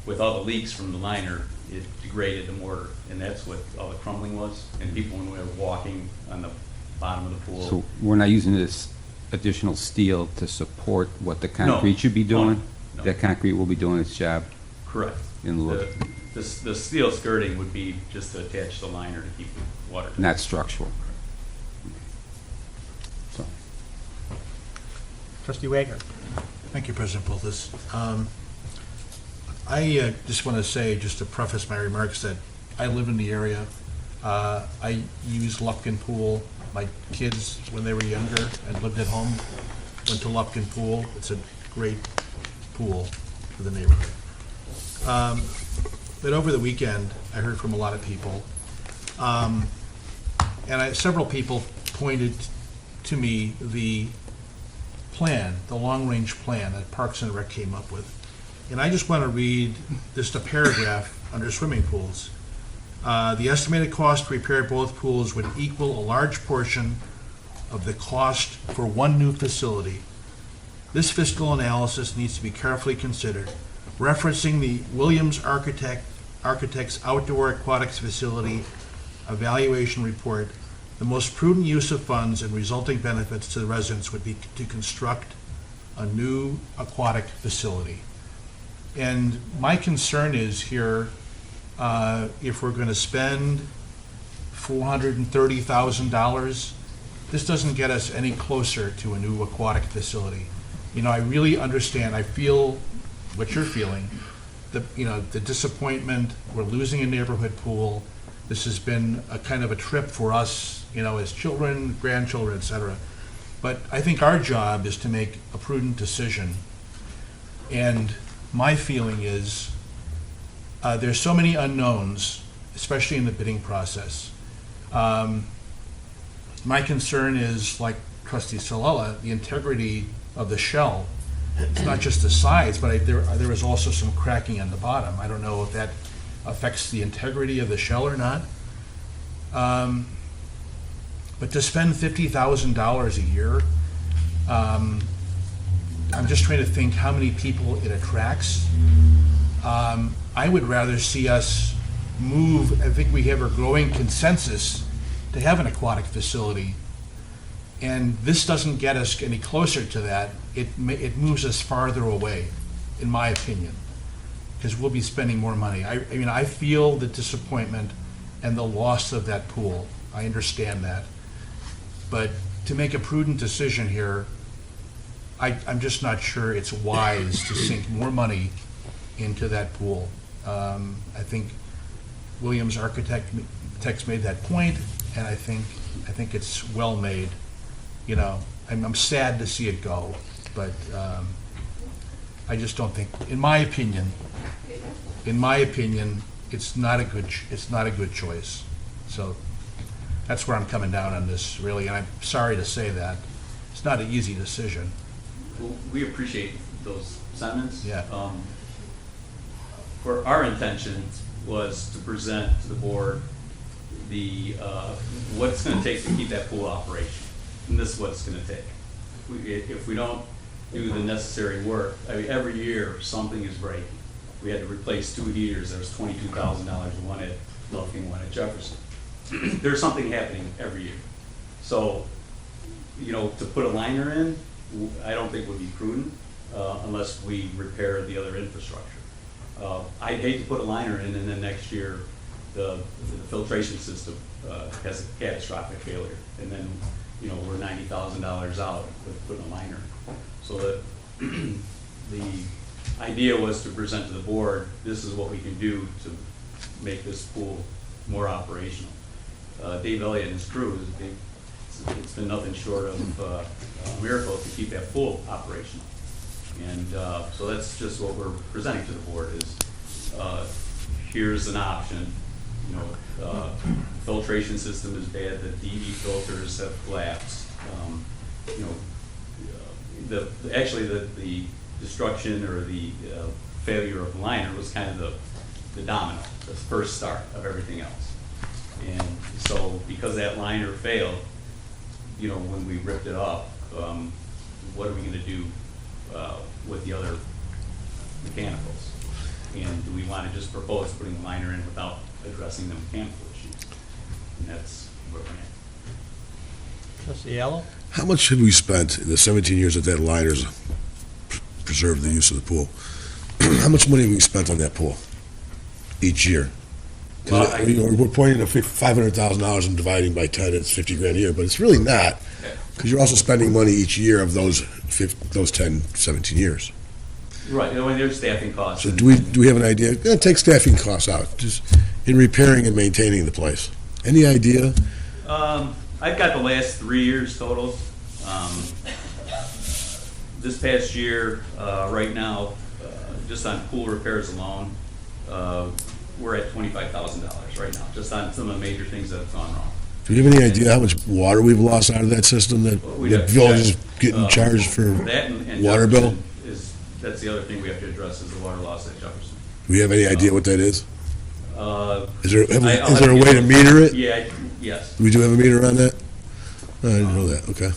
with all the leaks from the liner, it degraded the mortar, and that's what all the crumbling was. And people, when we were walking on the bottom of the pool. So we're not using this additional steel to support what the concrete should be doing? No. That concrete will be doing its job? Correct. In lieu of... The steel skirting would be just to attach the liner to keep the water. Not structural? So, Trustee Wagner? Thank you, President Poltis. I just want to say, just to preface my remarks, that I live in the area. I use Lufkin Pool. My kids, when they were younger and lived at home, went to Lufkin Pool. It's a great pool for the neighborhood. But over the weekend, I heard from a lot of people, and several people pointed to me the plan, the long-range plan that Parks and Rec came up with. And I just want to read just a paragraph under swimming pools. The estimated cost to repair both pools would equal a large portion of the cost for one new facility. This fiscal analysis needs to be carefully considered. Referencing the Williams Architects Outdoor Aquatics Facility Evaluation Report, the most prudent use of funds and resulting benefits to the residents would be to construct a new aquatic facility. And my concern is here, if we're going to spend $430,000, this doesn't get us any closer to a new aquatic facility. You know, I really understand, I feel what you're feeling, the disappointment, we're losing a neighborhood pool. This has been a kind of a trip for us, as children, grandchildren, et cetera. But I think our job is to make a prudent decision. And my feeling is there's so many unknowns, especially in the bidding process. My concern is, like Trustee Solella, the integrity of the shell. It's not just the sides, but there is also some cracking on the bottom. I don't know if that affects the integrity of the shell or not. But to spend $50,000 a year, I'm just trying to think how many people it attracts. I would rather see us move, I think we have a growing consensus to have an aquatic facility. And this doesn't get us any closer to that. It moves us farther away, in my opinion, because we'll be spending more money. I mean, I feel the disappointment and the loss of that pool. I understand that. But to make a prudent decision here, I'm just not sure it's wise to sink more money into that pool. I think Williams Architects made that point, and I think it's well made. You know, I'm sad to see it go, but I just don't think, in my opinion, it's not a good choice. So that's where I'm coming down on this, really, and I'm sorry to say that. It's not an easy decision. Well, we appreciate those sentiments. Yeah. For our intention was to present to the board the, what it's gonna take to keep that pool operational. And this is what it's gonna take. If we don't do the necessary work, I mean, every year, something is breaking. We had to replace 2 heaters, there was $22,000, one at Lufkin, one at Jefferson. There's something happening every year. So, you know, to put a liner in, I don't think would be prudent unless we repair the other infrastructure. I'd hate to put a liner in and then next year the filtration system has a catastrophic failure. And then, you know, we're $90,000 out with putting a liner in. So that the idea was to present to the board, this is what we can do to make this pool more operational. Dave Elliott and his crew, it's been nothing short of a miracle to keep that pool operational. And so that's just what we're presenting to the board is, here's an option. You know, filtration system is bad, the DV filters have collapsed. You know, actually the destruction or the failure of the liner was kind of the domino, the first start of everything else. And so because that liner failed, you know, when we ripped it up, what are we gonna do with the other mechanicals? And do we wanna just propose putting the liner in without addressing the mechanical issues? And that's where we're at. Trustee Allo? How much had we spent in the 17 years that liner's preserved the use of the pool? How much money have we spent on that pool each year? Well, You know, we're pointing to $500,000 and dividing by 10, it's 50 grand a year, but it's really not, because you're also spending money each year of those 10, 17 years. Right, you know, when there's staffing costs. So do we have an idea? Take staffing costs out, just in repairing and maintaining the place. Any idea? I've got the last 3 years total. This past year, right now, just on pool repairs alone, we're at $25,000 right now, just on some of the major things that have gone wrong. Do you have any idea how much water we've lost out of that system that the village is getting charged for That and water bill? Jefferson that's the other thing we have to address is the water loss at Jefferson. Do we have any idea what that is? Is there I'll a way to meter it? Yeah, yes. We do have a meter on that? I didn't know that, okay.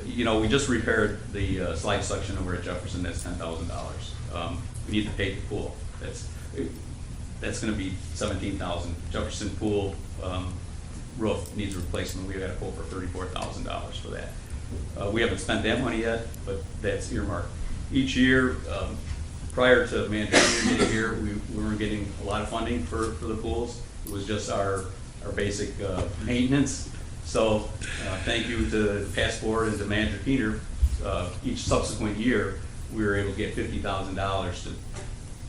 You know, we just repaired the slide suction over at Jefferson, that's $10,000. We need to pay the pool, that's gonna be $17,000. Jefferson pool roof needs replacement, we had a quote for $34,000 for that. We haven't spent that money yet, but that's earmarked. Each year, prior to Manchester getting here, we were getting a lot of funding for the pools. It was just our basic maintenance. So thank you to the past board and to Manager Keener. Each subsequent year, we were able to get $50,000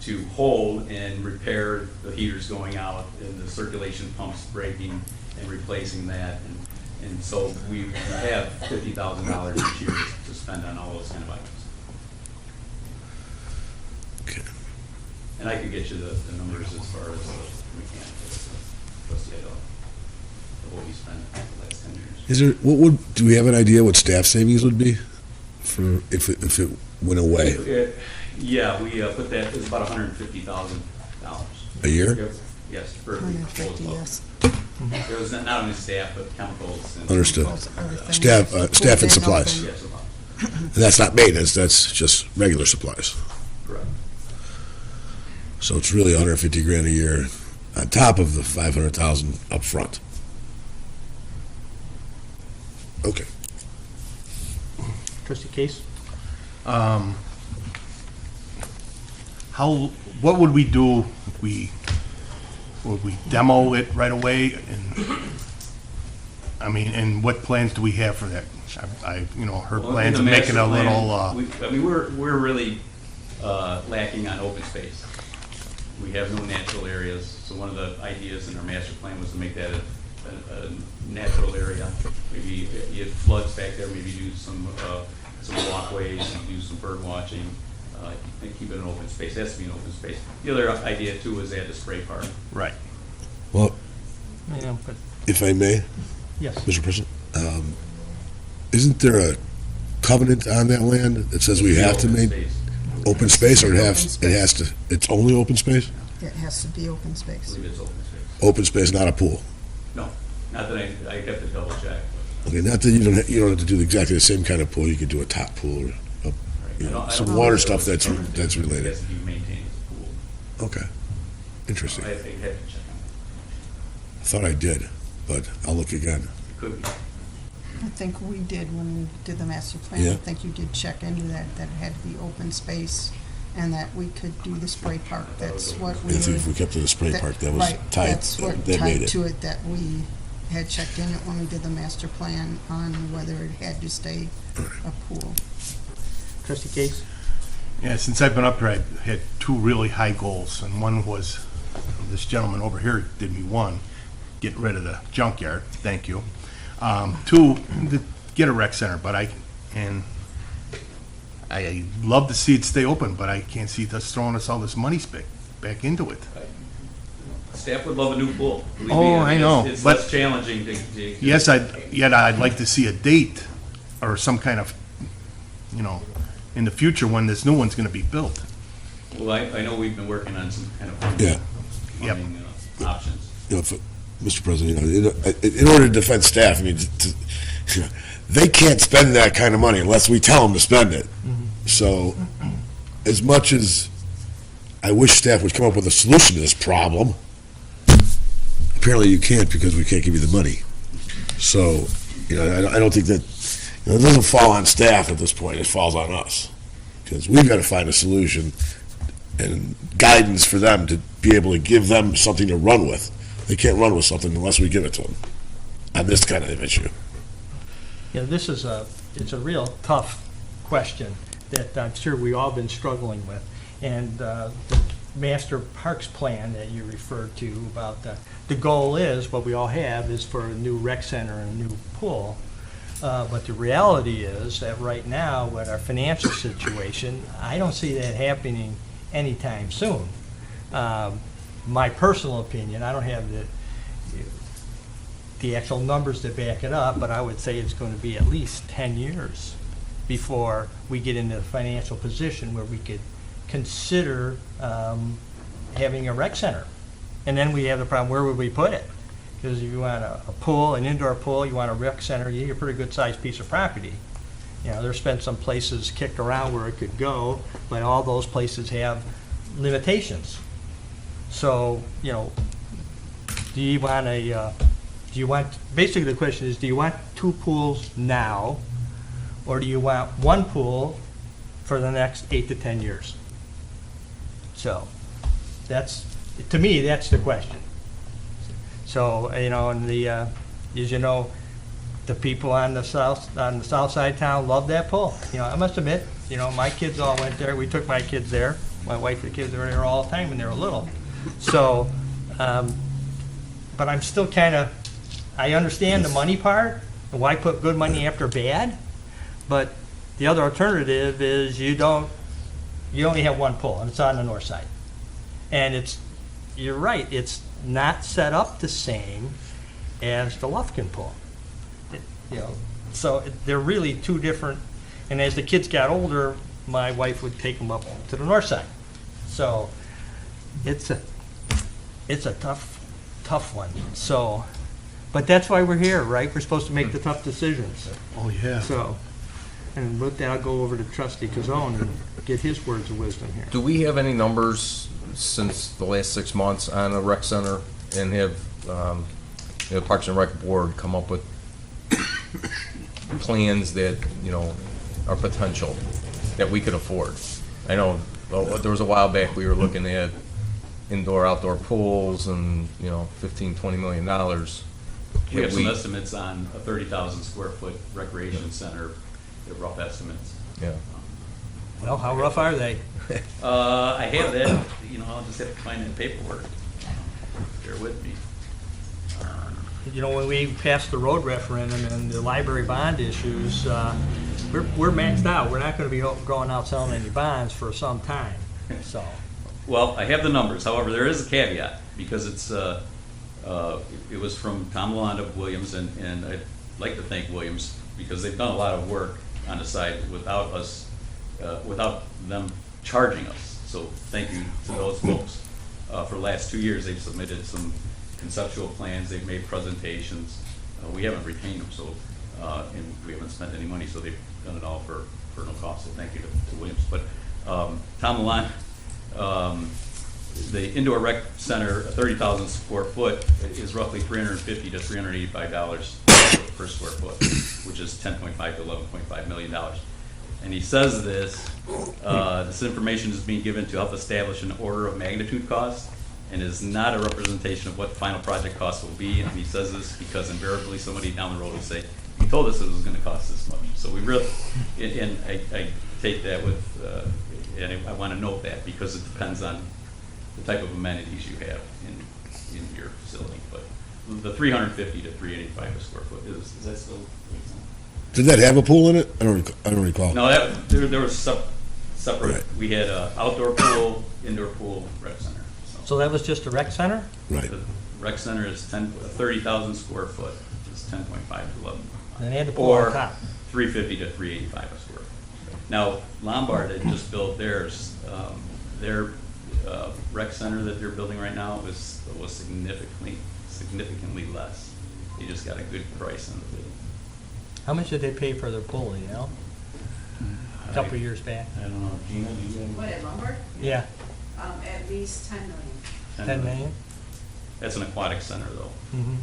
to hold and repair the heaters going out and the circulation pumps breaking and replacing that. And so we have $50,000 each year to spend on all those kind of items. Okay. And I could get you the numbers as far as the mechanicals, trustee Idaho, of what we spent the last 10 years. Do we have an idea what staff savings would be for if it went away? Yeah, we put that, it was about $150,000. A year? Yes, for the 150, proposal. yes. There was not only staff, but chemicals and. Understood. Everything. Staff and supplies. Yes, about. And that's not maintenance, that's just regular supplies. Correct. So it's really 150 grand a year on top of the 500,000 up front. Okay. Trustee Case? What would we do if would we demo it right away? And what plans do we have for that? Her Well, in plans the of making master a plan, little, we're really lacking on open space. We have no natural areas, so one of the ideas in our master plan was to make that a natural area. Maybe it floods back there, maybe do some walkways, do some bird watching, and keep it an open space. It has to be an open space. The other idea too was add a spray park. right. Well, But if I may, yes. Mr. President, isn't there a covenant on that land that says we have to Open make space. open space, or it's only open space? It has to be open I space. believe it's open space. Open space, not a pool. No, not that I have to double check. Okay, not that you don't have to do exactly the same kind of pool. You could do a top pool or some water stuff that's It related. has to be maintained as a pool. Okay, interesting. I have to check on it. I thought I did, but I'll look again. It could be. I think we did when we did the master plan. Yeah. I think you did check into that it had to be open space and that we could do the spray park. That's what we If we were. kept to the spray park, that was Right, tied. that's what That made tied it. to it, that we had checked in it when we did the master plan on whether it had to stay a pool. Trustee Case? Yeah, since I've been up here, I've had two really high goals, and one was, this gentleman over here did me one, get rid of the junkyard, thank you. Two, to get a rec center, but I love to see it stay open, but I can't see us throwing us all this money back into it. Staff would love a new pool. Believe me, Oh, I know, It's but- less challenging to. Yes, I'd like to see a date or some kind of, in the future when this new one's gonna be built. Well, I know we've been working on some kind of Yeah. funding options. Mr. President, in order to defend staff, I mean, they can't spend that kind of money unless we tell them to spend it. So, as much as I wish staff would come up with a solution to this problem, apparently you can't because we can't give you the money. So, I don't think that, it doesn't fall on staff at this point, it falls on us. Because we've got to find a solution and guidance for them to be able to give them something to run with. They can't run with something unless we give it to them on this kind of issue. This is it's a real tough question that I'm sure we all been struggling with. And the master parks plan that you referred to about the goal is, what we all have is for a new rec center and a new pool. But the reality is that right now, with our financial situation, I don't see that happening anytime soon. My personal opinion, I don't have the actual numbers to back it up, but I would say it's going to be at least 10 years before we get into the financial position where we could consider having a rec center. And then we have the problem, where would we put it? Because if you want a pool, an indoor pool, you want a rec center, you need a pretty good sized piece of property. There's been some places kicked around where it could go, but all those places have limitations. So, basically the question is, do you want two pools now, or do you want one pool for the next 8 to 10 years? So, to me, that's the question. So, and as you know, the people on the south side of town love that pool. I must admit, my kids all went there. We took my kids there. My wife and the kids were there all the time when they were little. So, but I'm still I understand the money part, and why put good money after bad, but the other alternative is you only have one pool, and it's on the north side. And you're right, it's not set up the same as the Lufkin pool. So they're really two different, and as the kids got older, my wife would take them up to the north side. So it's it's a tough one, so, but that's why we're here, right? We're supposed to make the tough decisions. Oh, yeah. So, and with that, I'll go over to trustee Kazone and get his words of wisdom here. Do we have any numbers since the last 6 months on a rec center, and have the Parks and Rec Board come up with plans that, are potential, that we could afford? I know there was a while back we were looking at indoor, outdoor pools and, $15-20 million. We have some estimates on a 30,000 square foot recreation center, they're rough estimates. Yeah. Well, how rough are they? I have that, I'll just have to find that paperwork. Bear with me. When we passed the road referendum and the library bond issues, we're maxed out. We're not going to be going out selling any bonds for some time, so. Well, I have the numbers, however, there is a caveat, because it was from Tom Lalonde of Williams, and I'd like to thank Williams, because they've done a lot of work on the site without them charging us. So thank you to those folks. For the last 2 years, they've submitted some conceptual plans, they've made presentations. We haven't retained them, so, and we haven't spent any money, so they've done it all for no cost, so thank you to Williams. But Tom Lalonde, the indoor rec center, 30,000 square foot, is roughly $350 to $385 per square foot, which is $10.5 to $11.5 million. And he says this information is being given to help establish an order of magnitude cost, and is not a representation of what the final project cost will be. And he says this because invariably somebody down the road will say, you told us it was going to cost this much. So we really, and I take that with, and I want to note that, because it depends on the type of amenities you have in your facility. But the 350 to 385 a square foot, is that still? Did that have a pool in it? I don't recall. No, there was separate. Right. We had a outdoor pool, indoor pool, rec center. So that was just a rec center? Right. The rec center is 30,000 square foot. It's 10.5 to 11. And they had to pull on top. 350 to 385 a square foot. Now, Lombard had just built theirs. Their rec center that they're building right now was significantly less. They just got a good price on the bid. How much did they pay for their pool, A couple of years back? I don't know. Gina, do you have? What, at Lombard? Yeah. At least 10 million. 10 million? That's an aquatic center, though. Mm-hmm.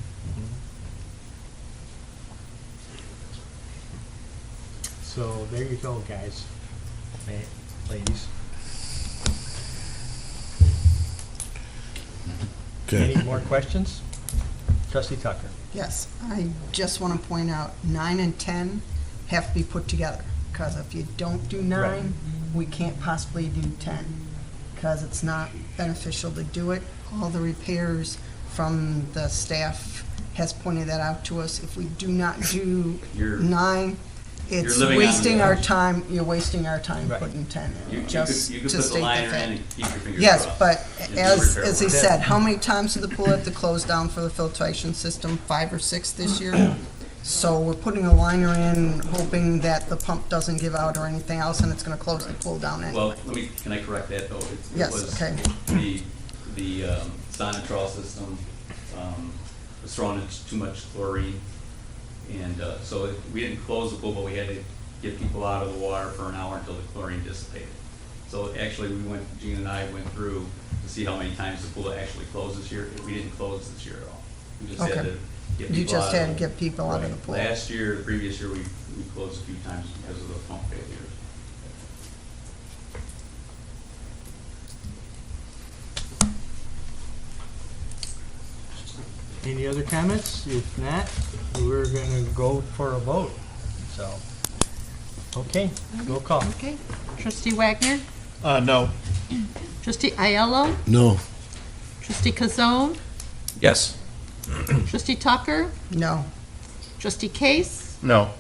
So there you go, guys, ladies. Okay. Any more questions? Trustee Tucker. Yes, I just want to point out 9 and 10 have to be put together, because if you don't do 9, Right. we can't possibly do 10, because it's not beneficial to do it. All the repairs from the staff has pointed that out to us. If we do not do You're- 9, it's living on wasting the our edge. time, you're wasting our time Right. putting 10 You in, could just put to the state the liner in fact. and keep your fingers Yes, crossed. but and do as repair he work. said, how many times did the pool have to close down for the filtration system? 5 or 6 this year? So we're putting a liner in, hoping that the pump doesn't give out or anything else, and it's gonna close the pool down Well, anyway. can I correct that, though? It Yes, was okay. The Sonatrol system was throwing in too much chlorine, and so we didn't close the pool, but we had to get people out of the water for an hour until the chlorine dissipated. So actually, Gene and I went through to see how many times the pool actually closed this year. We didn't close this year at all. We just had Okay. to get You people just out had to of get people out of the Right. pool. Last year, the previous year, we closed a few times because of the pump failures. Any other comments? If not, we're gonna go for a vote, so. Okay, roll call. Okay. Trustee Wagner? No. Trustee Aiello? No. Trustee Kazone? Yes. Trustee Tucker? No. Trustee Case? No.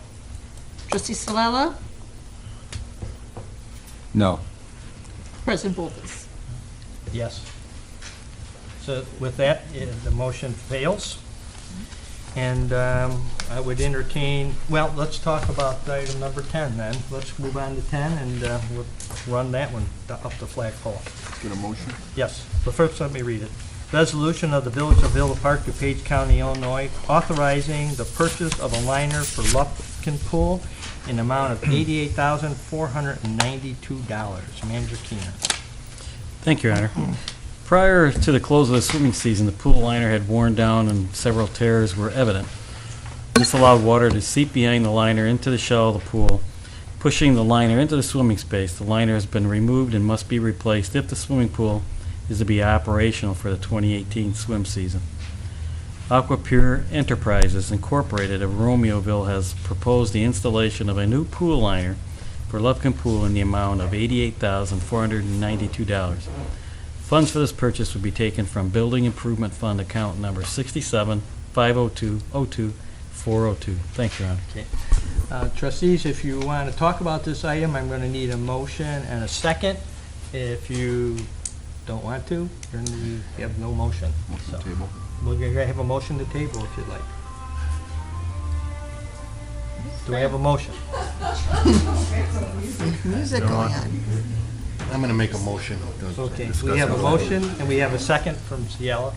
Trustee Salella? No. President Bolkus? Yes. So with that, the motion fails. And I would entertain, well, let's talk about item number 10 then. Let's move on to 10 and we'll run that one up the flagpole. Get a motion? Yes, but first let me read it. Resolution of the Village of Villa Park, DuPage County, Illinois, authorizing the purchase of a liner for Lufkin Pool in the amount of $88,492. Manager Keener. Thank you, Your Honor. Prior to the close of the swimming season, the pool liner had worn down and several tears were evident. This allowed water to seep behind the liner into the shell of the pool, pushing the liner into the swimming space. The liner has been removed and must be replaced if the swimming pool is to be operational for the 2018 swim season. Aquapure Enterprises Incorporated of Romeoville has proposed the installation of a new pool liner for Lufkin Pool in the amount of $88,492. Funds for this purchase would be taken from Building Improvement Fund account number 67-502-02-402. Thank you, Your Honor. Okay. Trustees, if you want to talk about this item, I'm going to need a motion and a second. If you don't want to, then you have no motion. So we're going to have a motion to table if you'd like. Do I have a motion? Music going on. I'm going to make a motion. Okay, we have a motion and we have a second from Ciela.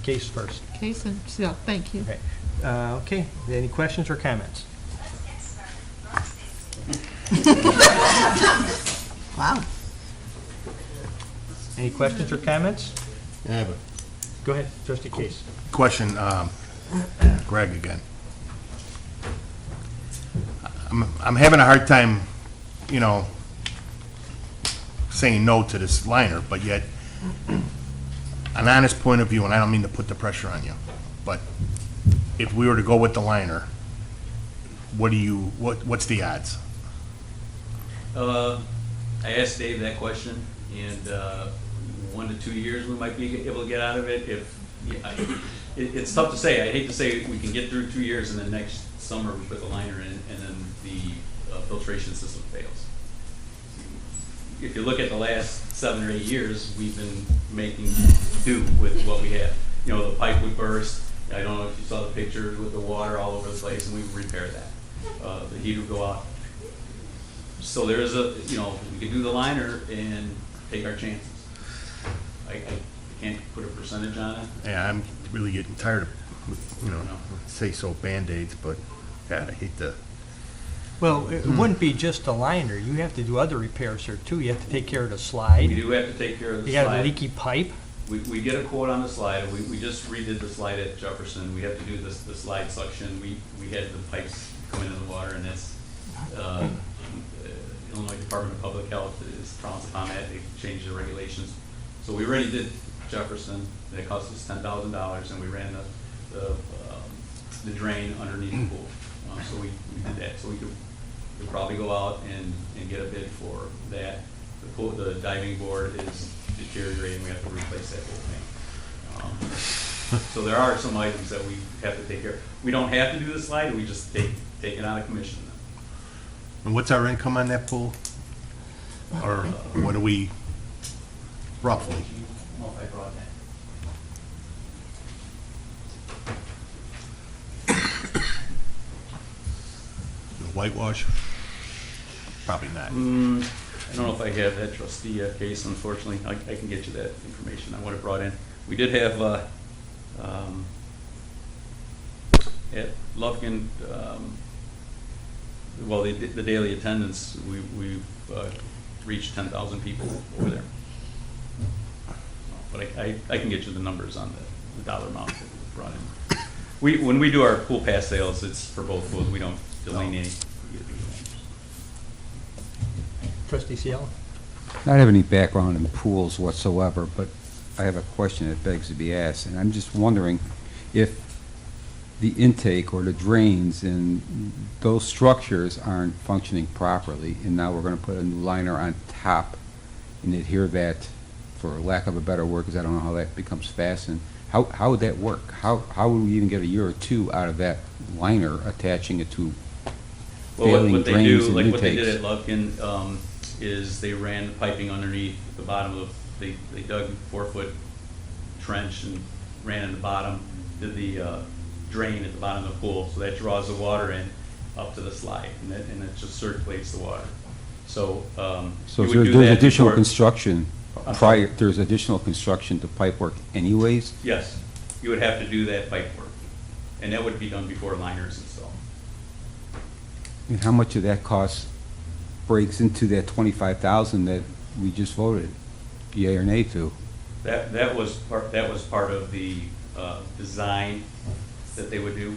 Case first. Case and, yeah, thank you. Okay. Okay, any questions or comments? Wow. Any questions or comments? I have a Go ahead, Trustee Case. question, Greg again. I'm having a hard time, saying no to this liner, but yet, an honest point of view, and I don't mean to put the pressure on you, but if we were to go with the liner, what's the odds? I asked Dave that question, and 1 to 2 years we might be able to get out of it. It's tough to say. I hate to say we can get through 2 years and then next summer we put the liner in and then the filtration system fails. If you look at the last 7 or 8 years, we've been making do with what we have. The pipe would burst. I don't know if you saw the pictures with the water all over the place, and we would repair that. The heat would go out. So there is we can do the liner and take our chances. I can't put a percentage on it. Yeah, I'm really getting tired of, say so Band-Aids, but God, I hate to. Well, it wouldn't be just the liner. You have to do other repairs here too. You have to take care of the slide. We do have to take care of the You slide. got a leaky pipe. We get a quote on the slide. We just redid the slide at Jefferson. We have to do the slide suction. We had the pipes come into the water, and that's Illinois Department of Public Health is frowns upon that. They changed the regulations. So we already did Jefferson. That cost us $10,000, and we ran the drain underneath the pool. So we did that. So we could probably go out and get a bid for that. The diving board is deteriorating. We have to replace that whole thing. So there are some items that we have to take care of. We don't have to do the slide. We just take it out of commission. And what's our income on that pool? Or what do we, roughly? I don't know if I brought that. Whitewash? Probably not. I don't know if I have that trustee case, unfortunately. I can get you that information I would have brought in. We did have, at Lufkin, the daily attendance, we've reached 10,000 people over there. But I can get you the numbers on the dollar amount that we brought in. When we do our pool pass sales, it's for both pools. We don't delineate. Trustee Ciela. I don't have any background in pools whatsoever, but I have a question that begs to be asked, and I'm just wondering if the intake or the drains in those structures aren't functioning properly, and now we're going to put a new liner on top and adhere that, for lack of a better word, because I don't know how that becomes fastened. How would that work? How would we even get a year or two out of that liner attaching it to failing what they drains do, and like intakes? what they did at Lufkin, is they ran the piping underneath the bottom of, they dug 4-foot trench and ran in the bottom, did the drain at the bottom of the pool, so that draws the water in up to the slide, and it just circulates the water. So So you would do there's that additional before- construction prior, there's additional construction to pipework anyways? Yes, you would have to do that pipe work, and that would be done before liner is installed. And how much of that cost breaks into that 25,000 that we just voted, yea or nay to? That was part of the design that they would do.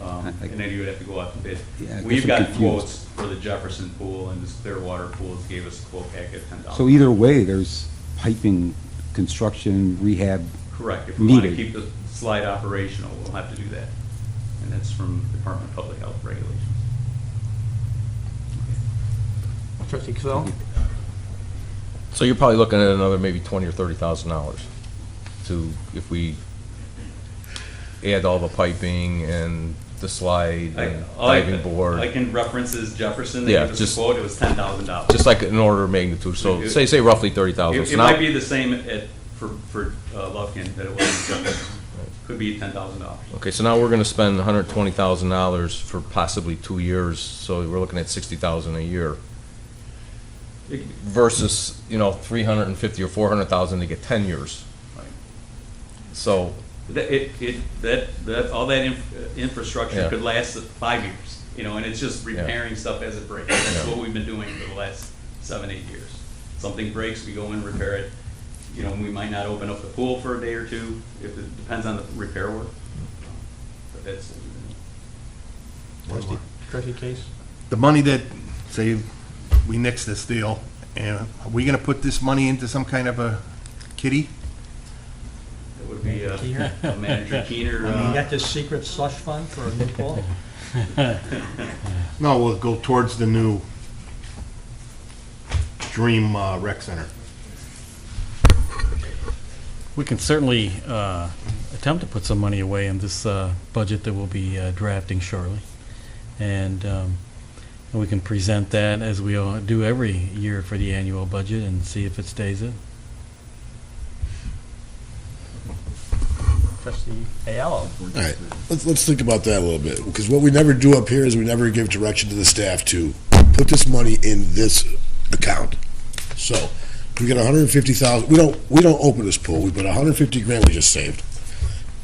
And then you would have to go out to bid. Yeah, I We've guess I'm got confused. quotes for the Jefferson pool, and this Clearwater pool gave us a quote back at $10,000. So either way, there's piping, construction, rehab Correct. If we want to needed. keep the slide operational, we'll have to do that. And that's from Department of Public Health regulations. Trustee Kazal? So you're probably looking at another maybe $20,000 or $30,000 to, if we add all the piping and the slide and diving board. I can reference is Jefferson, they Yeah, gave us a just- quote, it was $10,000. Just like an order of magnitude, so say roughly 30,000. It might be the same for Lufkin that it was in Jefferson. Could be $10,000. Okay, so now we're gonna spend $120,000 for possibly 2 years, so we're looking at $60,000 a year. Versus, you know, 350 or 400,000 to get 10 years. Right. So, All that infrastructure Yeah. could last 5 years, you know, and it's just repairing stuff as it breaks. That's Yeah. what we've been doing for the last 7, 8 years. Something breaks, we go in, repair it. You know, we might not open up the pool for a day or two, if it depends on the repair work. But that's what we do. Trustee Case? The money that, say, we nix this deal, and are we gonna put this money into some kind of a kitty? It would be Keener? a manager Keener. You got this secret slush fund for a new pool? No, we'll go towards the new Dream Rec Center. We can certainly attempt to put some money away in this budget that we'll be drafting shortly. And we can present that as we do every year for the annual budget and see if it stays in. Trustee Ayala? All right, let's think about that a little bit, because what we never do up here is we never give direction to the staff to put this money in this account. So, we got 150,000, we don't open this pool, we put 150 grand we just saved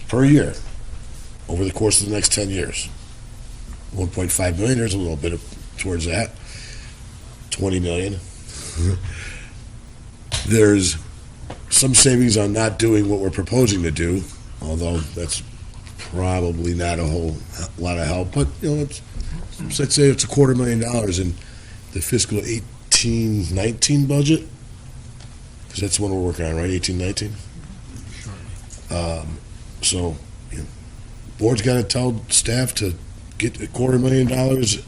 per year over the course of the next 10 years. 1.5 million, there's a little bit towards that. 20 million. There's some savings on not doing what we're proposing to do, although that's probably not a whole lot of help, but, you know, let's say it's $250,000 in the fiscal 18-19 budget, because that's the one we're working on, right, 18-19? So, you know, board's got to tell staff to get $250,000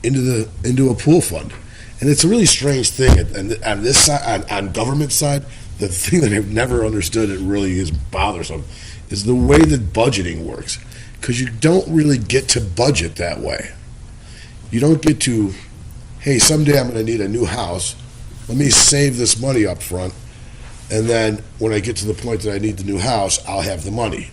into a pool fund. And it's a really strange thing, and on this side, on government side, the thing that I've never understood that really is bothersome is the way that budgeting works. Because you don't really get to budget that way. You don't get to, hey, someday I'm going to need a new house. Let me save this money up front, and then when I get to the point that I need the new house, I'll have the money.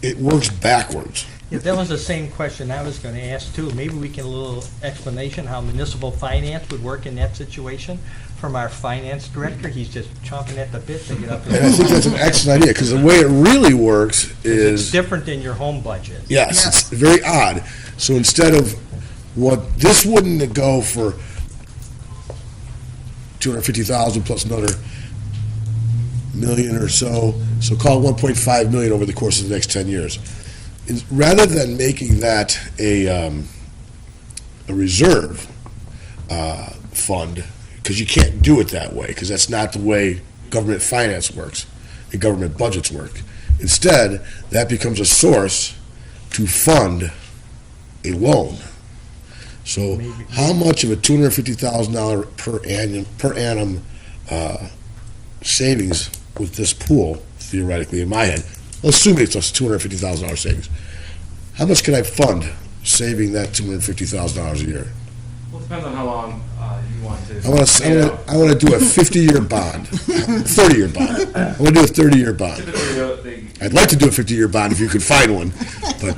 It works backwards. Yeah, that was the same question I was going to ask too. Maybe we can a little explanation how municipal finance would work in that situation from our finance director. He's just chomping at the bit to get up. And I think that's an excellent idea, because the way it really works It's is, different than your home budget. yes, it's very odd. So instead of what, this wouldn't go for 250,000 plus another million or so, so call it 1.5 million over the course of the next 10 years. Rather than making that a reserve fund, because you can't do it that way, because that's not the way government finance works and government budgets work. Instead, that becomes a source to fund a loan. So how much of a $250,000 per annum savings with this pool, theoretically, in my head, assuming it's a $250,000 savings, how much can I fund saving that $250,000 a year? Well, it depends on how long you want to. I want to do a 50-year bond, 30-year bond. I want to do a 30-year bond. Typically, I'd like to do a 50-year bond if you could find one, but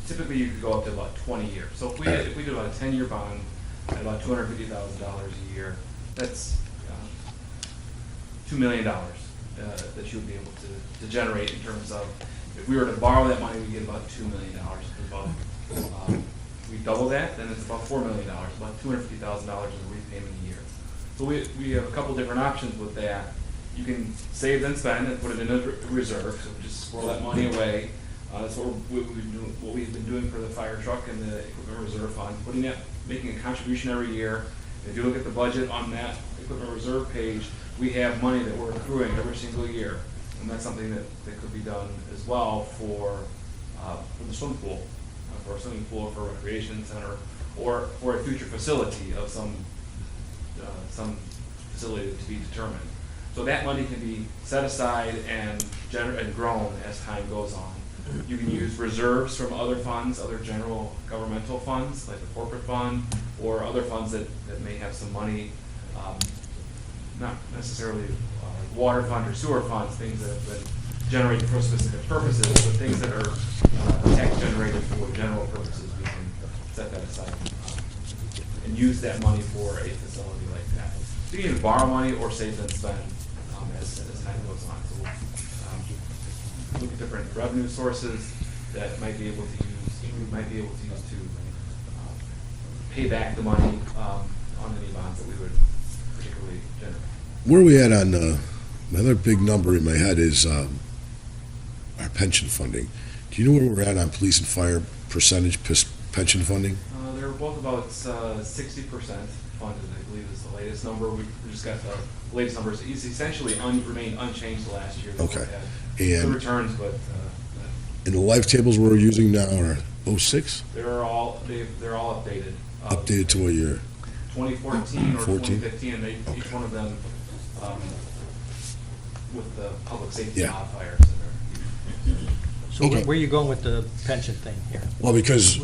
typically you could go up to about 20 years. So if we do about a 10-year bond at about $250,000 a year, that's $2 million that you would be able to generate in terms of, if we were to borrow that money, we get about $2 million. We double that, then it's about $4 million, about $250,000 in repayment a year. So we have a couple different options with that. You can save and spend and put it in a reserve, so just squirrel that money away. That's what we've been doing for the fire truck and the equipment reserve fund, making a contribution every year. If you look at the budget on that equipment reserve page, we have money that we're accruing every single year. And that's something that could be done as well for the swimming pool, for a swimming pool, for a recreation center, or for a future facility of some facility to be determined. So that money can be set aside and grown as time goes on. You can use reserves from other funds, other general governmental funds, like the corporate fund, or other funds that may have some money, not necessarily water fund or sewer funds, things that have been generated for specific purposes, but things that are tax generated for general purposes, we can set that aside and use that money for a facility like that. So you can either borrow money or save and spend as time goes on. So we'll look at different revenue sources that might be able to use to pay back the money on any bonds that we would particularly generate. Where are we at on, another big number in my head is our pension funding. Do you know where we're at on police and fire percentage pension funding? They're both about 60% funded, I believe is the latest number. We just got the latest numbers. It's essentially remained unchanged the last year. Okay. The returns, but and the life tables we're using now are 06? they're all updated. Updated to what year? 2014 or 14? 2015, and each one of them with the public safety Yeah. modifiers. So Okay. where are you going with the pension thing here? Well, because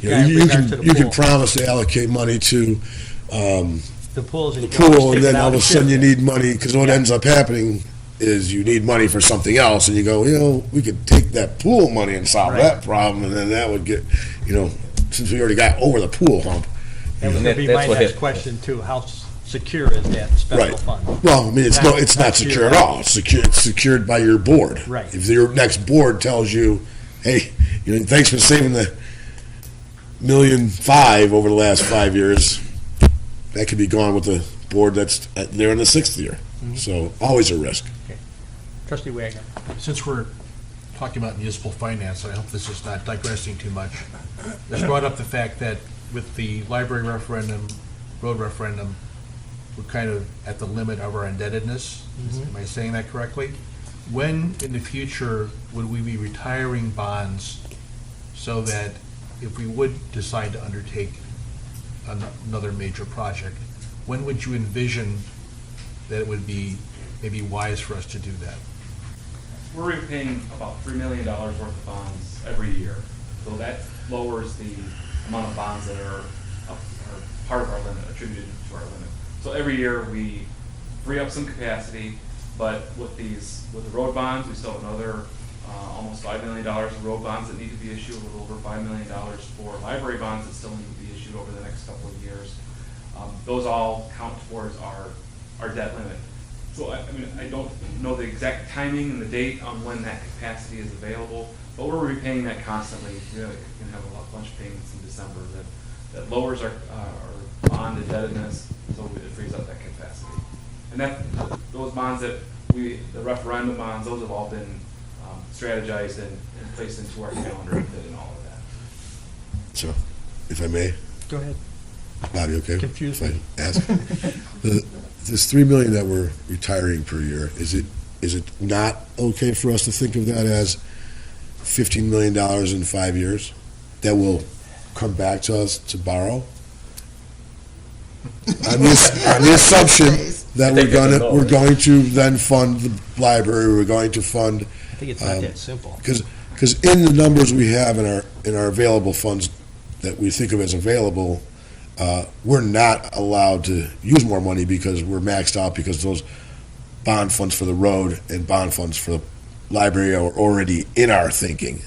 Yeah, in regards to the you can pool. promise to allocate money to The pools and the you can always pool, take and then it all out of a and sudden you shift it. need money, because what ends up happening is you need money for something else, and you go, we could take that pool money and solve Right. that problem, and then that would get, since we already got over the pool hump. That was And going to be that's my what next hit- question too. How secure is that special Right. fund? Well, I mean, it's not secure at all. It's secured by your board. Right. If your next board tells you, hey, thanks for saving the $1.5 million over the last 5 years, that could be gone with the board that's there in the 6th year. Mhm. So always a risk. Trustee Wagner. Since we're talking about municipal finance, I hope this is not digressing too much. It's brought up the fact that with the library referendum, road referendum, we're kind of at the limit of our indebtedness. Mhm. Am I saying that correctly? When in the future would we be retiring bonds so that if we would decide to undertake another major project, when would you envision that it would be maybe wise for us to do that? We're repaying about $3 million worth of bonds every year. So that lowers the amount of bonds that are part of our limit, attributed to our limit. So every year we free up some capacity, but with the road bonds, we still have another almost $5 million of road bonds that need to be issued, a little over $5 million for library bonds that still need to be issued over the next couple of years. Those all count towards our debt limit. So I don't know the exact timing and the date on when that capacity is available, but we're repaying that constantly. We can have a bunch of payments in December that lowers our bond indebtedness, so it frees up that capacity. And those bonds the referendum bonds, those have all been strategized and placed into our calendar and all of that. So, if I may, Go ahead. Bobby, okay? Confused If me. I ask? This $3 million that we're retiring per year, is it not okay for us to think of that as $15 million in 5 years that will come back to us to borrow? On the assumption that we're going to then fund the library, we're going to fund. I think it's not that simple. Because in the numbers we have in our available funds that we think of as available, we're not allowed to use more money because we're maxed out, because those bond funds for the road and bond funds for the library are already in our thinking.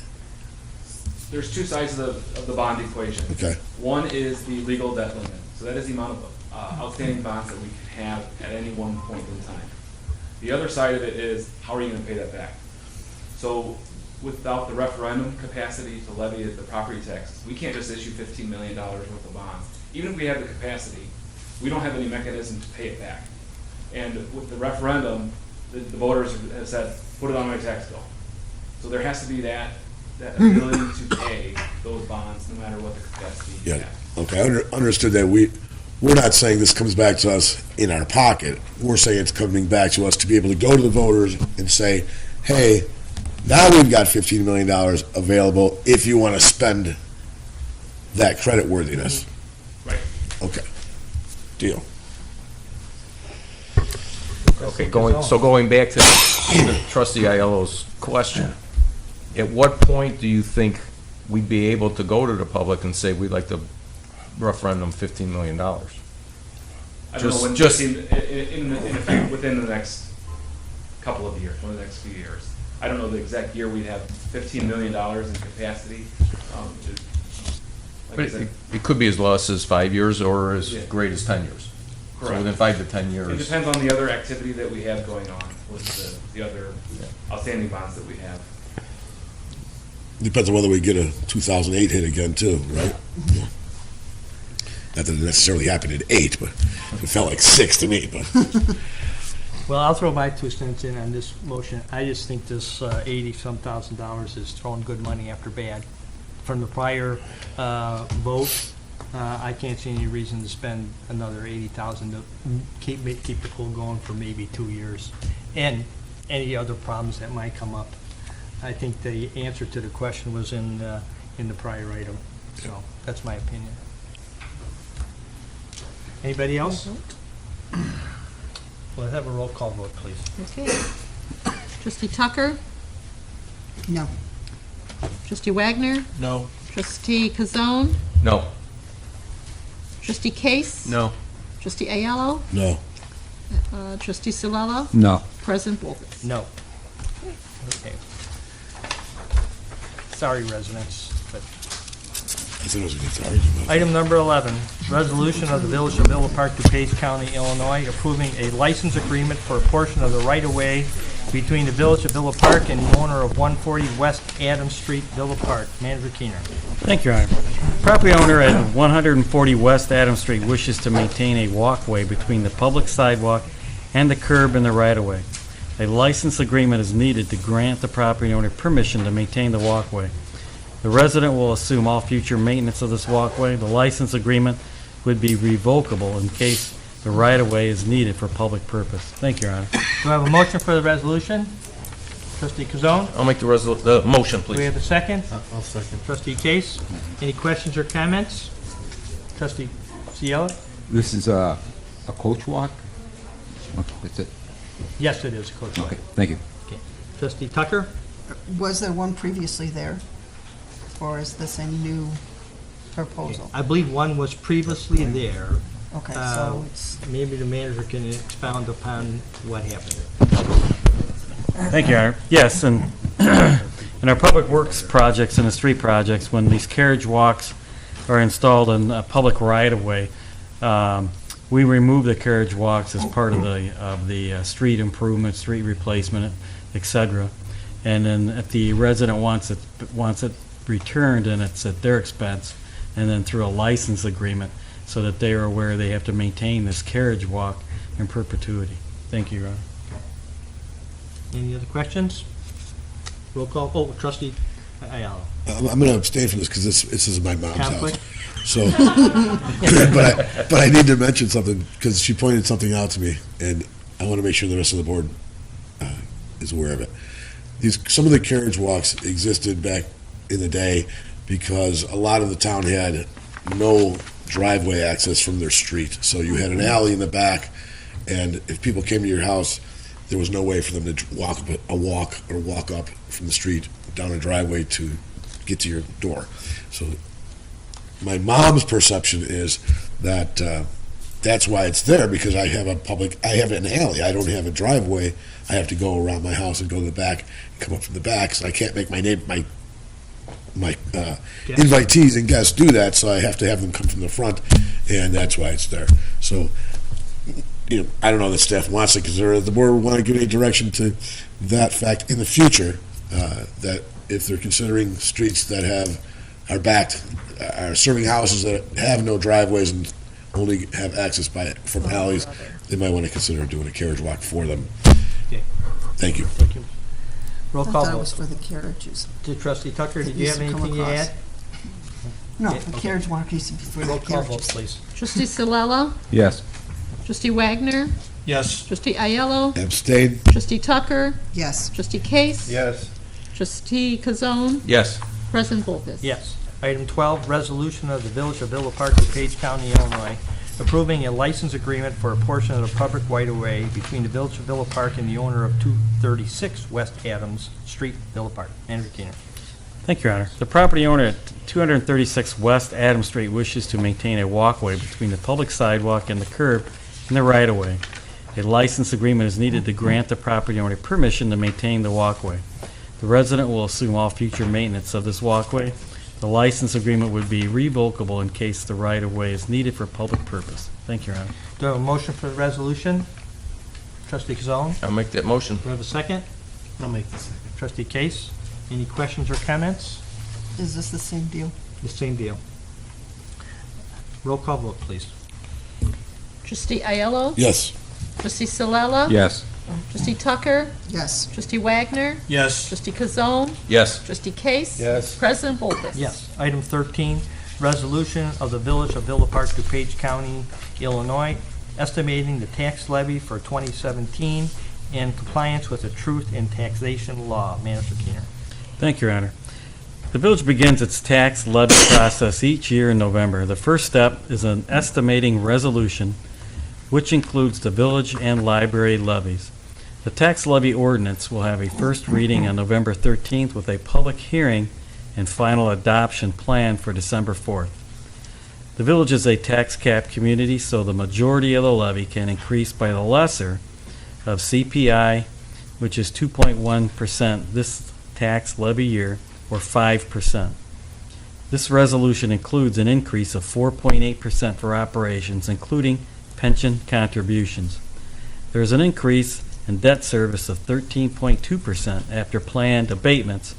There's two sides of the bond equation. Okay. One is the legal debt limit. So that is the amount of outstanding bonds that we can have at any one point in time. The other side of it is, how are you gonna pay that back? So without the referendum capacity to levy the property taxes, we can't just issue $15 million worth of bonds. Even if we have the capacity, we don't have any mechanism to pay it back. And with the referendum, the voters have said, put it on my tax bill. So there has to be that ability to pay those bonds, no matter what the capacity you Yeah, have. okay, understood that. We're not saying this comes back to us in our pocket. We're saying it's coming back to us to be able to go to the voters and say, hey, now we've got $15 million available if you want to spend that credit worthiness. Right. Okay, deal. Okay, going back to Trustee Aiello's question, at what point do you think we'd be able to go to the public and say, we'd like to referendum $15 million? I don't know when, in effect, within the next couple of years, one of the next few years. I don't know the exact year we'd have $15 million in capacity. Like I But said, it could be as low as 5 years or as Yeah. great as 10 years. So Correct. within 5 to 10 It years. depends on the other activity that we have going on with the other outstanding bonds that we have. Depends on whether we get a 2008 hit again too, right? Yeah. Not that it necessarily happened at 8, but it felt like 6 to me, but. Well, I'll throw my 2 cents in on this motion. I just think this $80-some thousand is throwing good money after bad. From the prior vote, I can't see any reason to spend another $80,000 to keep the pool going for maybe 2 years. And any other problems that might come up. I think the answer to the question was in the prior item. So that's my opinion. Anybody else? We'll have a roll call vote, please. Okay. Trustee Tucker? No. Trustee Wagner? No. Trustee Kazone? No. Trustee Case? No. Trustee Ayello? No. Trustee Solello? No. President Bolfus? No. Okay. Sorry, residents, but. I thought it was a good argument. Item number 11, resolution of the Village of Villa Park, DuPage County, Illinois, approving a license agreement for a portion of the right-of-way between the Village of Villa Park and the owner of 140 West Adams Street, Villa Park. Manager Keener. Thank you, Your Honor. Property owner at 140 West Adams Street wishes to maintain a walkway between the public sidewalk and the curb in the right-of-way. A license agreement is needed to grant the property owner permission to maintain the walkway. The resident will assume all future maintenance of this walkway. The license agreement would be revocable in case the right-of-way is needed for public purpose. Thank you, Your Honor. Do I have a motion for the resolution? Trustee Kazone? I'll make the motion, Do we please. have a second? I'll second. Trustee Case? Any questions or comments? Trustee Cielo? This is a coach walk? Okay, that's it. Yes, it is, Coach. Okay, thank you. Okay. Trustee Tucker? Was there one previously there? Or is this a new proposal? I believe one was previously there. Okay, Uh, so it's, Maybe the manager can expound upon what happened. Thank you, Your Honor. Yes, and in our public works projects and the street projects, when these carriage walks are installed in a public right-of-way, we remove the carriage walks as part of the street improvement, street replacement, et cetera. And then if the resident wants it returned, and it's at their expense, and then through a license agreement, so that they are aware they have to maintain this carriage walk in perpetuity. Thank you, Your Honor. Any other questions? Roll call. Oh, Trustee Ayala. I'm going to abstain from this because this is my mom's Conflict? house. So, but I need to mention something because she pointed something out to me, and I want to make sure the rest of the board is aware of it. Some of the carriage walks existed back in the day because a lot of the town had no driveway access from their street. So you had an alley in the back, and if people came to your house, there was no way for them to walk up from the street down a driveway to get to your door. So my mom's perception is that that's why it's there, because I have an alley. I don't have a driveway. I have to go around my house and go to the back and come up from the back. So I can't make my invitees and guests do that. So I have to have them come from the front, and that's why it's there. So I don't know that staff wants to consider, the board want to give any direction to that fact in the future, that if they're considering streets that are serving houses that have no driveways and only have access from alleys, they might want to consider doing a carriage walk for them. Okay. Thank you. Thank you. Roll I call thought it was vote. for the carriages. Trustee Tucker, did It you used have to come anything to across. add? No, Yeah, the okay. carriage walk used to be for Roll the call vote, carriages. please. Trustee Salella, Yes. trustee Wagner, Yes. trustee Aiello, Abstain? trustee Tucker, Yes. trustee Case, Yes. trustee Kazone, Yes. President Volkes. Yes. Item 12, resolution of the Village of Villa Park, DuPage County, Illinois, approving a license agreement for a portion of the public right-of-way between the Village of Villa Park and the owner of 236 West Adams Street, Villa Park. Andrew Keener. Thank you, Your Honor. The property owner at 236 West Adams Street wishes to maintain a walkway between the public sidewalk and the curb in the right-of-way. A license agreement is needed to grant the property owner permission to maintain the walkway. The resident will assume all future maintenance of this walkway. The license agreement would be revocable in case the right-of-way is needed for public purpose. Thank you, Your Honor. Do I have a motion for the resolution? Trustee Kazone? I'll make that motion. Do I have a second? I'll make the second. Trustee Case? Any questions or comments? Is this the same deal? The same deal. Roll call vote, please. Trustee Aiello, Yes. trustee Salella, Yes. trustee Tucker, Yes. trustee Wagner, Yes. trustee Kazone, Yes. trustee Case. Yes. President Volkes. Yes. Item 13, resolution of the Village of Villa Park, DuPage County, Illinois, estimating the tax levy for 2017 in compliance with the truth in taxation law. Manager Keener. Thank you, Your Honor. The village begins its tax levy process each year in November. The first step is an estimating resolution, which includes the village and library levies. The tax levy ordinance will have a first reading on November 13th with a public hearing and final adoption planned for December 4th. The village is a tax cap community, so the majority of the levy can increase by the lesser of CPI, which is 2.1% this tax levy year, or 5%. This resolution includes an increase of 4.8% for operations, including pension contributions. There is an increase in debt service of 13.2% after planned abatements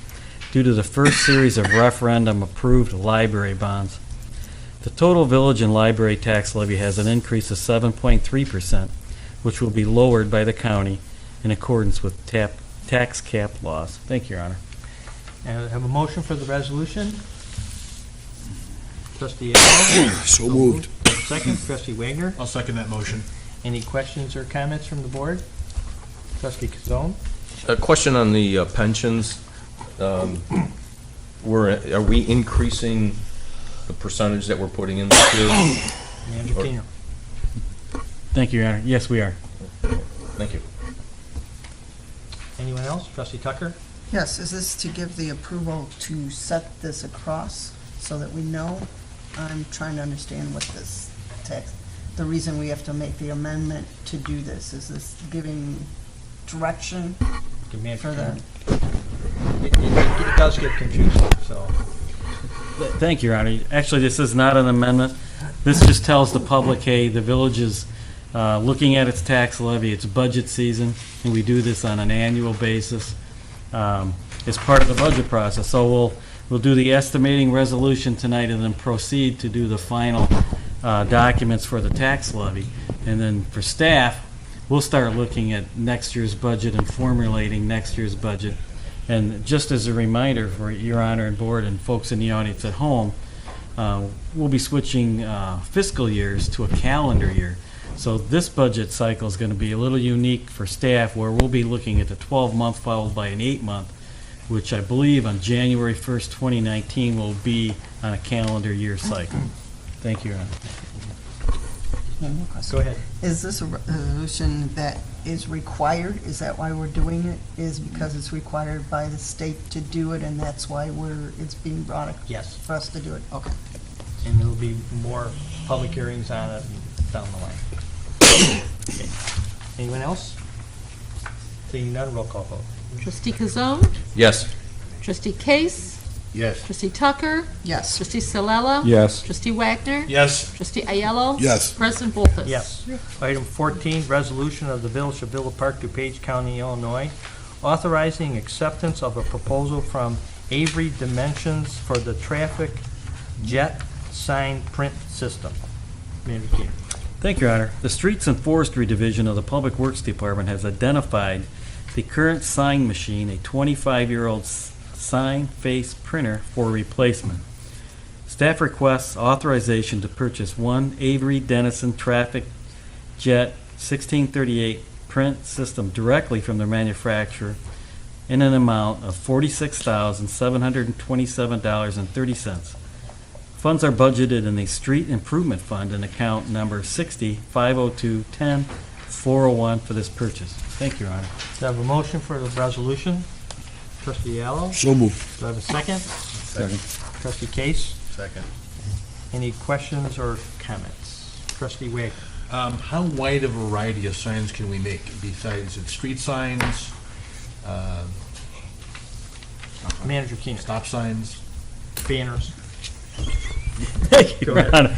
due to the first series of referendum-approved library bonds. The total village and library tax levy has an increase of 7.3%, which will be lowered by the county in accordance with tax cap laws. Thank you, Your Honor. And have a motion for the resolution? Trustee Aiello? So moved. Second, trustee Wagner. I'll second that motion. Any questions or comments from the board? Trustee Kazone? A question on the pensions. Are we increasing the percentage that we're putting in this year? Manager Or- Keener. Thank you, Your Honor. Yes, we are. Thank you. Anyone else? Trustee Tucker? Yes, is this to give the approval to set this across so that we know? I'm trying to understand what this text, the reason we have to make the amendment to do this. Is this giving direction Give Manager for the? Keener. It does get confusing, so. Thank you, Your Honor. Actually, this is not an amendment. This just tells the public, hey, the village is looking at its tax levy, it's budget season, and we do this on an annual basis as part of the budget process. So we'll do the estimating resolution tonight and then proceed to do the final documents for the tax levy. And then for staff, we'll start looking at next year's budget and formulating next year's budget. And just as a reminder for Your Honor and board and folks in the audience at home, we'll be switching fiscal years to a calendar year. So this budget cycle is going to be a little unique for staff, where we'll be looking at the 12-month followed by an 8-month, which I believe on January 1st, 2019 will be on a calendar year cycle. Thank you, Your Honor. One more question. Go ahead. Is this a resolution that is required? Is that why we're doing it? Is because it's required by the state to do it, and that's why it's being brought Yes. for us to do it? Okay. And there'll be more public hearings on it down the line. Okay. Anyone else? Seeing none, roll call vote. Trustee Kazone, Yes. trustee Case, Yes. Trustee Tucker? Yes. Trustee Salella? Yes. Trustee Wagner? Yes. Trustee Ayello? Yes. President Volpus? Yes. Item 14, resolution of the Village of Villa Park, DuPage County, Illinois, authorizing acceptance of a proposal from Avery Dimensions for the traffic jet sign print system. Manager Keener. Thank you, Your Honor. The Streets and Forestry Division of the Public Works Department has identified the current sign machine, a 25-year-old sign face printer, for replacement. Staff requests authorization to purchase one Avery Dennison Traffic Jet 1638 print system directly from the manufacturer in an amount of $46,727.30. Funds are budgeted in the Street Improvement Fund in account number 60-502-10-401 for this purchase. Thank you, Your Honor. Do I have a motion for the resolution? Trustee Allo? So moved. Do I have a second? Second. Trustee Case? Second. Any questions or comments? Trustee Wagner? How wide a variety of signs can we make besides street signs, Manager Keener? stop signs? Banners? Thank you, Your Honor.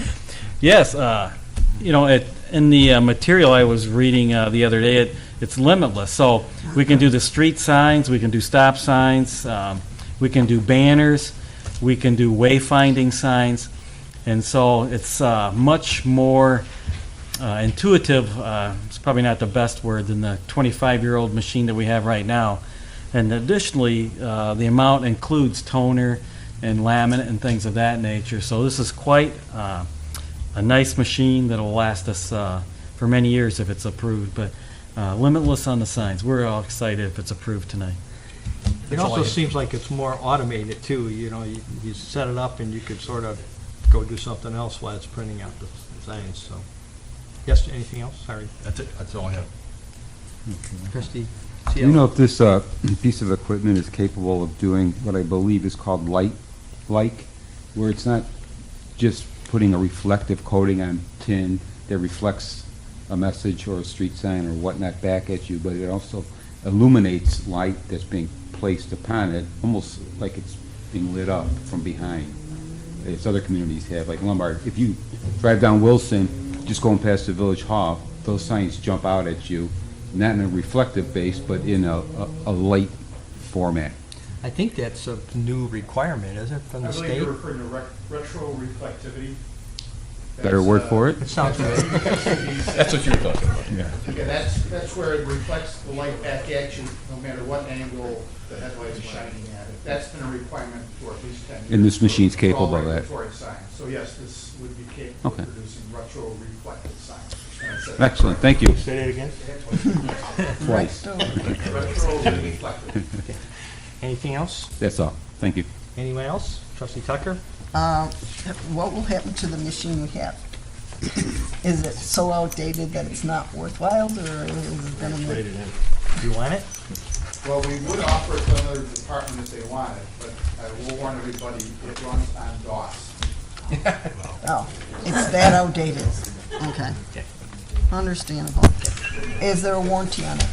Yes, in the material I was reading the other day, it's limitless. So we can do the street signs, we can do stop signs, we can do banners, we can do wayfinding signs, and so it's much more intuitive. It's probably not the best word than the 25-year-old machine that we have right now. And additionally, the amount includes toner and laminate and things of that nature. So this is quite a nice machine that will last us for many years if it's approved. But limitless on the signs. We're all excited if it's approved tonight. It also seems like it's more automated too. You know, you set it up and you could sort of go do something else while it's printing out the signs. So, yes, anything else? Sorry. That's it. That's all I have. Trustee Do you know if this piece of equipment is capable of doing what I believe is called light-like, where it's not just putting a reflective coating on tin that reflects a message or a street sign or whatnot back at you, but it also illuminates light that's being placed upon it, almost like it's being lit up from behind, as other communities have, like Lombard. If you drive down Wilson, just going past the Village Hall, those signs jump out at you, not in a reflective base, but in a light format. I think that's a new requirement, is it, from the I believe state? you're referring to retro reflectivity. Better word for it? It sounds good. That's what you were talking about. Yeah. Okay, that's where it reflects the light back at you, no matter what angle the headlight is shining at it. That's been a requirement for at least 10 years. And this machine's for all capable of that? regulatory signs. So yes, this would be capable Okay. of producing retro reflective signs. Excellent, thank you. Say that again? Twice. Retro reflective. Anything else? That's all. Thank you. Anyone else? Trustee Tucker? What will happen to the machine we have? Is it so outdated that it's not worthwhile, or is it gonna make? Do you want it? Well, we would offer it to another department if they want it, but I will warn everybody, it runs on DOS. Oh, it's that outdated. Okay. Understandable. Is there a warranty on it?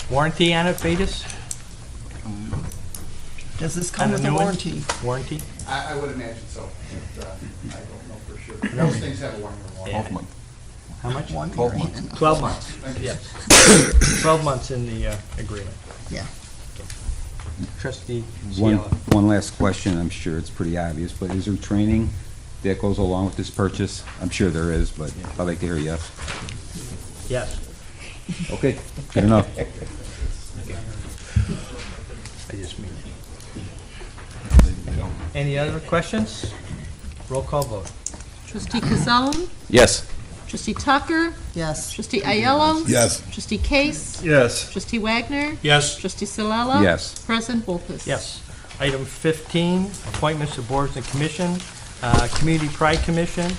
Warranty on it, Vedas? Does this On come the with a new one? warranty? Warranty? I would imagine so, but I don't know for sure. No. Those things have a 1-year warranty. How much? 12 months. 12 months. Thank you. Yes. 12 months in the agreement. Yeah. Trustee One Cielo. last question, I'm sure it's pretty obvious, but is there training that goes along with this purchase? I'm sure there is, but I'd like to hear yes. Yes. Okay, good enough. I just mean. Any other questions? Roll call vote. Trustee Kazone? Yes. Trustee Tucker? Yes. Trustee Ayello? Yes. Trustee Case? Yes. Trustee Wagner? Yes. Trustee Salella? Yes. President Volpus? Yes. Item 15, appointments to boards and commission. Community Pride Commission,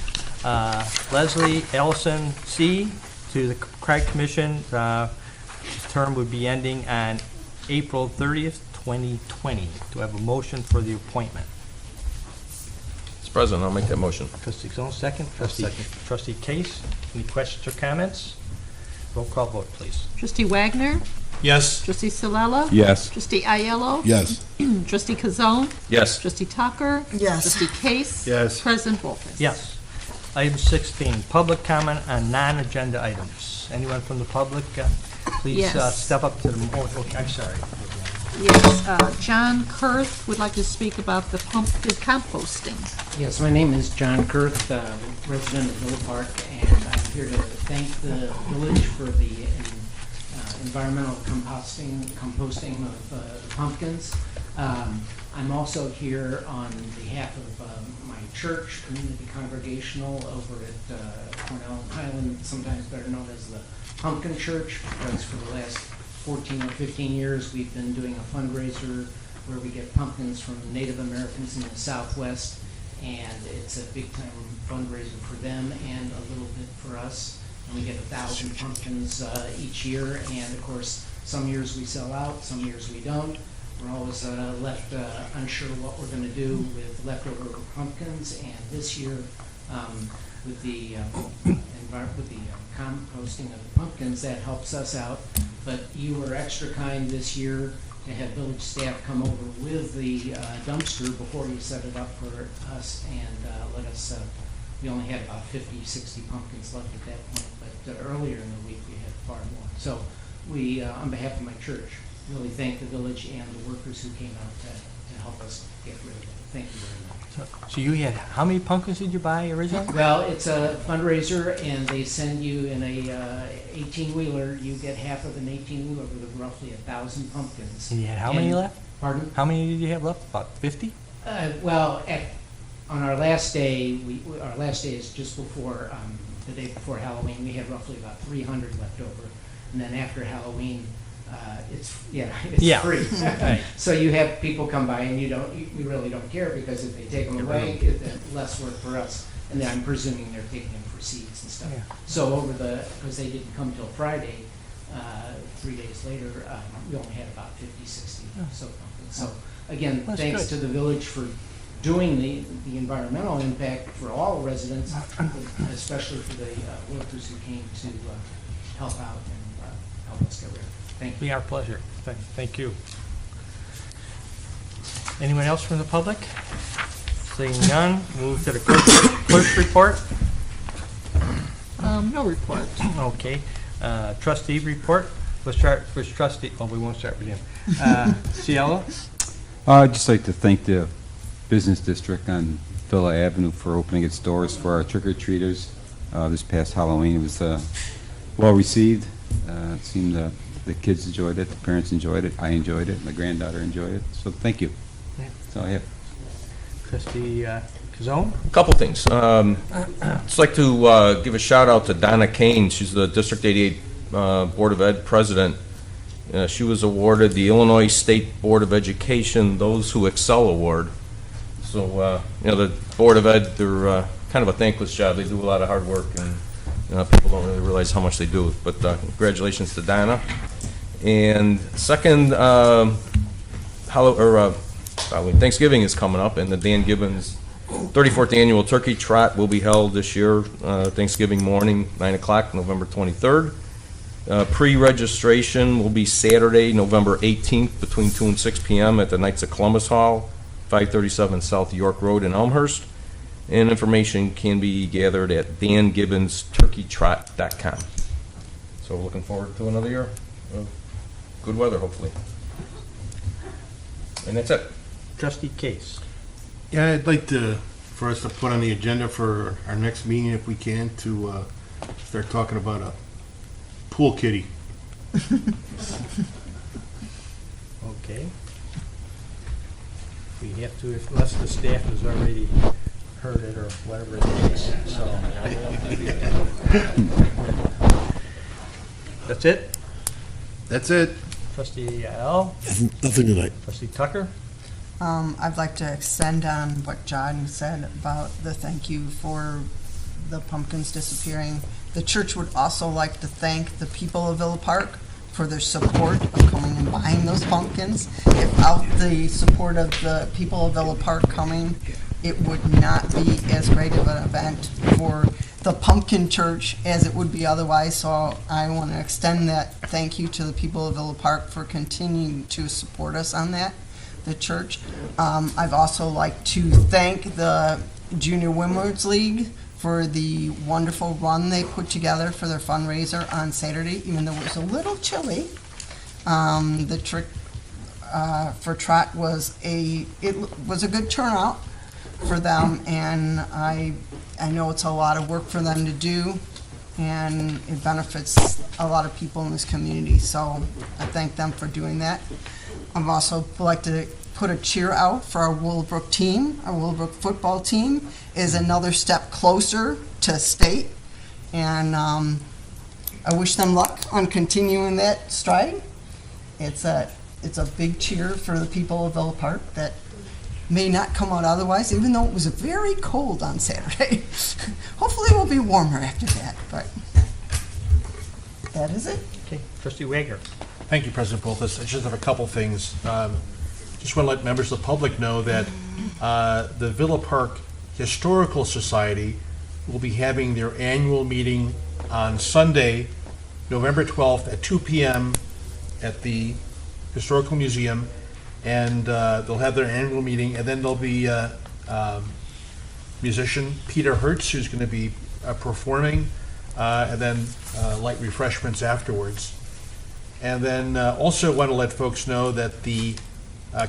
Leslie Ellison C. to the Pride Commission. His term would be ending on April 30th, 2020. Do I have a motion for the appointment? Mr. President, I'll make that motion. Trustee Zone, second. Trustee Case, any questions or comments? Roll call vote, please. Trustee Wagner? Yes. Trustee Salella? Yes. Trustee Aiello? Yes. Trustee Kazone? Yes. Trustee Tucker? Yes. Trustee Case? Yes. President Volkes? Yes. Item 16, public comment on non-agenda items. Anyone from the public, please Yes. step up to the, okay, I'm sorry. Yes, John Kurth would like to speak about the composting. Yes, my name is John Kurth, resident of Villa Park, and I'm here to thank the village for the environmental composting of the pumpkins. I'm also here on behalf of my church, Community Congregational, over at Cornell and Highland, sometimes better known as the Pumpkin Church, because for the last 14 or 15 years, we've been doing a fundraiser where we get pumpkins from Native Americans in the Southwest, and it's a big-time fundraiser for them and a little bit for us. And we get 1,000 pumpkins each year, and of course, some years we sell out, some years we don't. We're always left unsure what we're going to do with leftover pumpkins, and this year, with the composting of the pumpkins, that helps us out. But you were extra kind this year to have village staff come over with the dumpster before you set it up for us and let us, we only had about 50, 60 pumpkins left at that point, but earlier in the week we had far more. So we, on behalf of my church, really thank the village and the workers who came out to help us get rid of it. Thank you very much. So you had, how many pumpkins did you buy originally? Well, it's a fundraiser, and they send you in a 18-wheeler. You get half of an 18-wheeler with roughly 1,000 pumpkins. And you had how many left? Pardon? How many did you have left? About 50? Well, on our last day, our last day is just before, the day before Halloween. We had roughly about 300 left over. And then after Halloween, it's free. Right. So you have people come by and we really don't care, because if they take them away, it's less work for us. And then I'm presuming they're taking them for seeds and stuff. Yeah. So because they didn't come till Friday, 3 days later, we only had about 50, 60 soap pumpkins. So again, That's thanks good. to the village for doing the environmental impact for all residents, but especially for the workers who came to help out and help us get rid of it. Thank you. Be our pleasure. Thank you. Anyone else from the public? Seeing none, move to the clerk's report. No report. Okay. Trustee report. Let's start with trustee. Oh, we won't start with him. Cielo? I'd just like to thank the business district on Villa Avenue for opening its doors for our trick-or-treaters this past Halloween. It was well received. It seemed the kids enjoyed it, the parents enjoyed it, I enjoyed it, my granddaughter enjoyed it. So thank you. That's all I have. Trustee Kazone? A couple things. Just like to give a shout out to Donna Kane. She's the District 88 Board of Ed president. She was awarded the Illinois State Board of Education Those Who Excel Award. So, the Board of Ed, they're kind of a thankless job. They do a lot of hard work, and people don't really realize how much they do. But congratulations to Donna. And second, Thanksgiving is coming up, and the Dan Gibbons 34th Annual Turkey Trot will be held this year, Thanksgiving morning, 9 o'clock, November 23rd. Pre-registration will be Saturday, November 18th, between 2 and 6 p.m. at the Knights of Columbus Hall, 537 South York Road in Elmhurst. And information can be gathered at dangibbonsturkeytrot.com. So looking forward to another year of good weather, hopefully. And that's it. Trustee Case? Yeah, I'd like for us to put on the agenda for our next meeting, if we can, to start talking about a pool kitty. Okay. We have to, unless the staff has already heard it or whatever it is, so. That's it? That's it. Trustee L? Nothing tonight. Trustee Tucker? I'd like to extend on what John said about the thank you for the pumpkins disappearing. The church would also like to thank the people of Villa Park for their support of coming and buying those pumpkins. Without the support of the people of Villa Park coming, it would not be as great of an event for the pumpkin church as it would be otherwise. So I want to extend that thank you to the people of Villa Park for continuing to support us on that, the church. I've also like to thank the Junior Windwards League for the wonderful run they put together for their fundraiser on Saturday, even though it was a little chilly. The trick for trot was a good turnout for them, and I know it's a lot of work for them to do, and it benefits a lot of people in this community. So I thank them for doing that. I've also like to put a cheer out for our Willowbrook team. Our Willowbrook football team is another step closer to state, and I wish them luck on continuing that stride. It's a big cheer for the people of Villa Park that may not come out otherwise, even though it was very cold on Saturday. Hopefully it will be warmer after that, but that is it. Okay, Trustee Wager. Thank you, President Poltis. I just have a couple things. Just want to let members of the public know that the Villa Park Historical Society will be having their annual meeting on Sunday, November 12th at 2 p.m. at the Historical Museum, and they'll have their annual meeting, and then there'll be musician Peter Hertz, who's going to be performing, and then light refreshments afterwards. And then also want to let folks know that the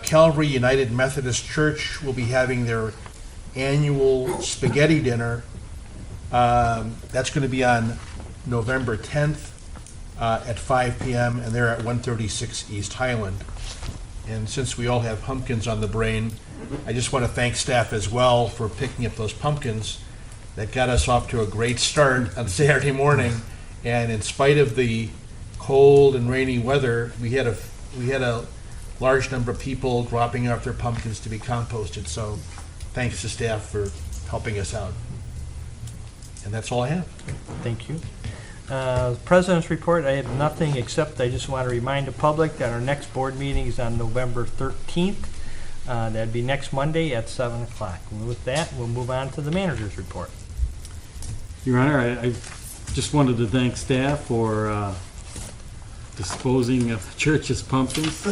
Calvary United Methodist Church will be having their annual spaghetti dinner. That's going to be on November 10th at 5 p.m., and they're at 136 East Highland. And since we all have pumpkins on the brain, I just want to thank staff as well for picking up those pumpkins. That got us off to a great start on Saturday morning, and in spite of the cold and rainy weather, we had a large number of people dropping off their pumpkins to be composted. So thanks to staff for helping us out. And that's all I have. Thank you. President's report, I have nothing except I just want to remind the public that our next board meeting is on November 13th. That'd be next Monday at 7 o'clock. And with that, we'll move on to the manager's report. Your Honor, I just wanted to thank staff for disposing of the church's pumpkins.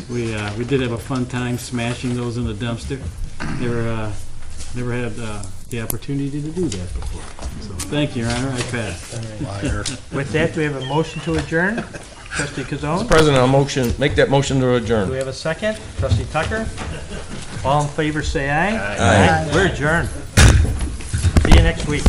We did have a fun time smashing those in the dumpster. Never had the opportunity to do that before. So thank you, Your Honor. I passed. With that, do we have a motion to adjourn? Trustee Kazone? Mr. President, make that motion to adjourn. Do we have a second? Trustee Tucker? All in favor, say aye. Aye. We're adjourned. See you next week.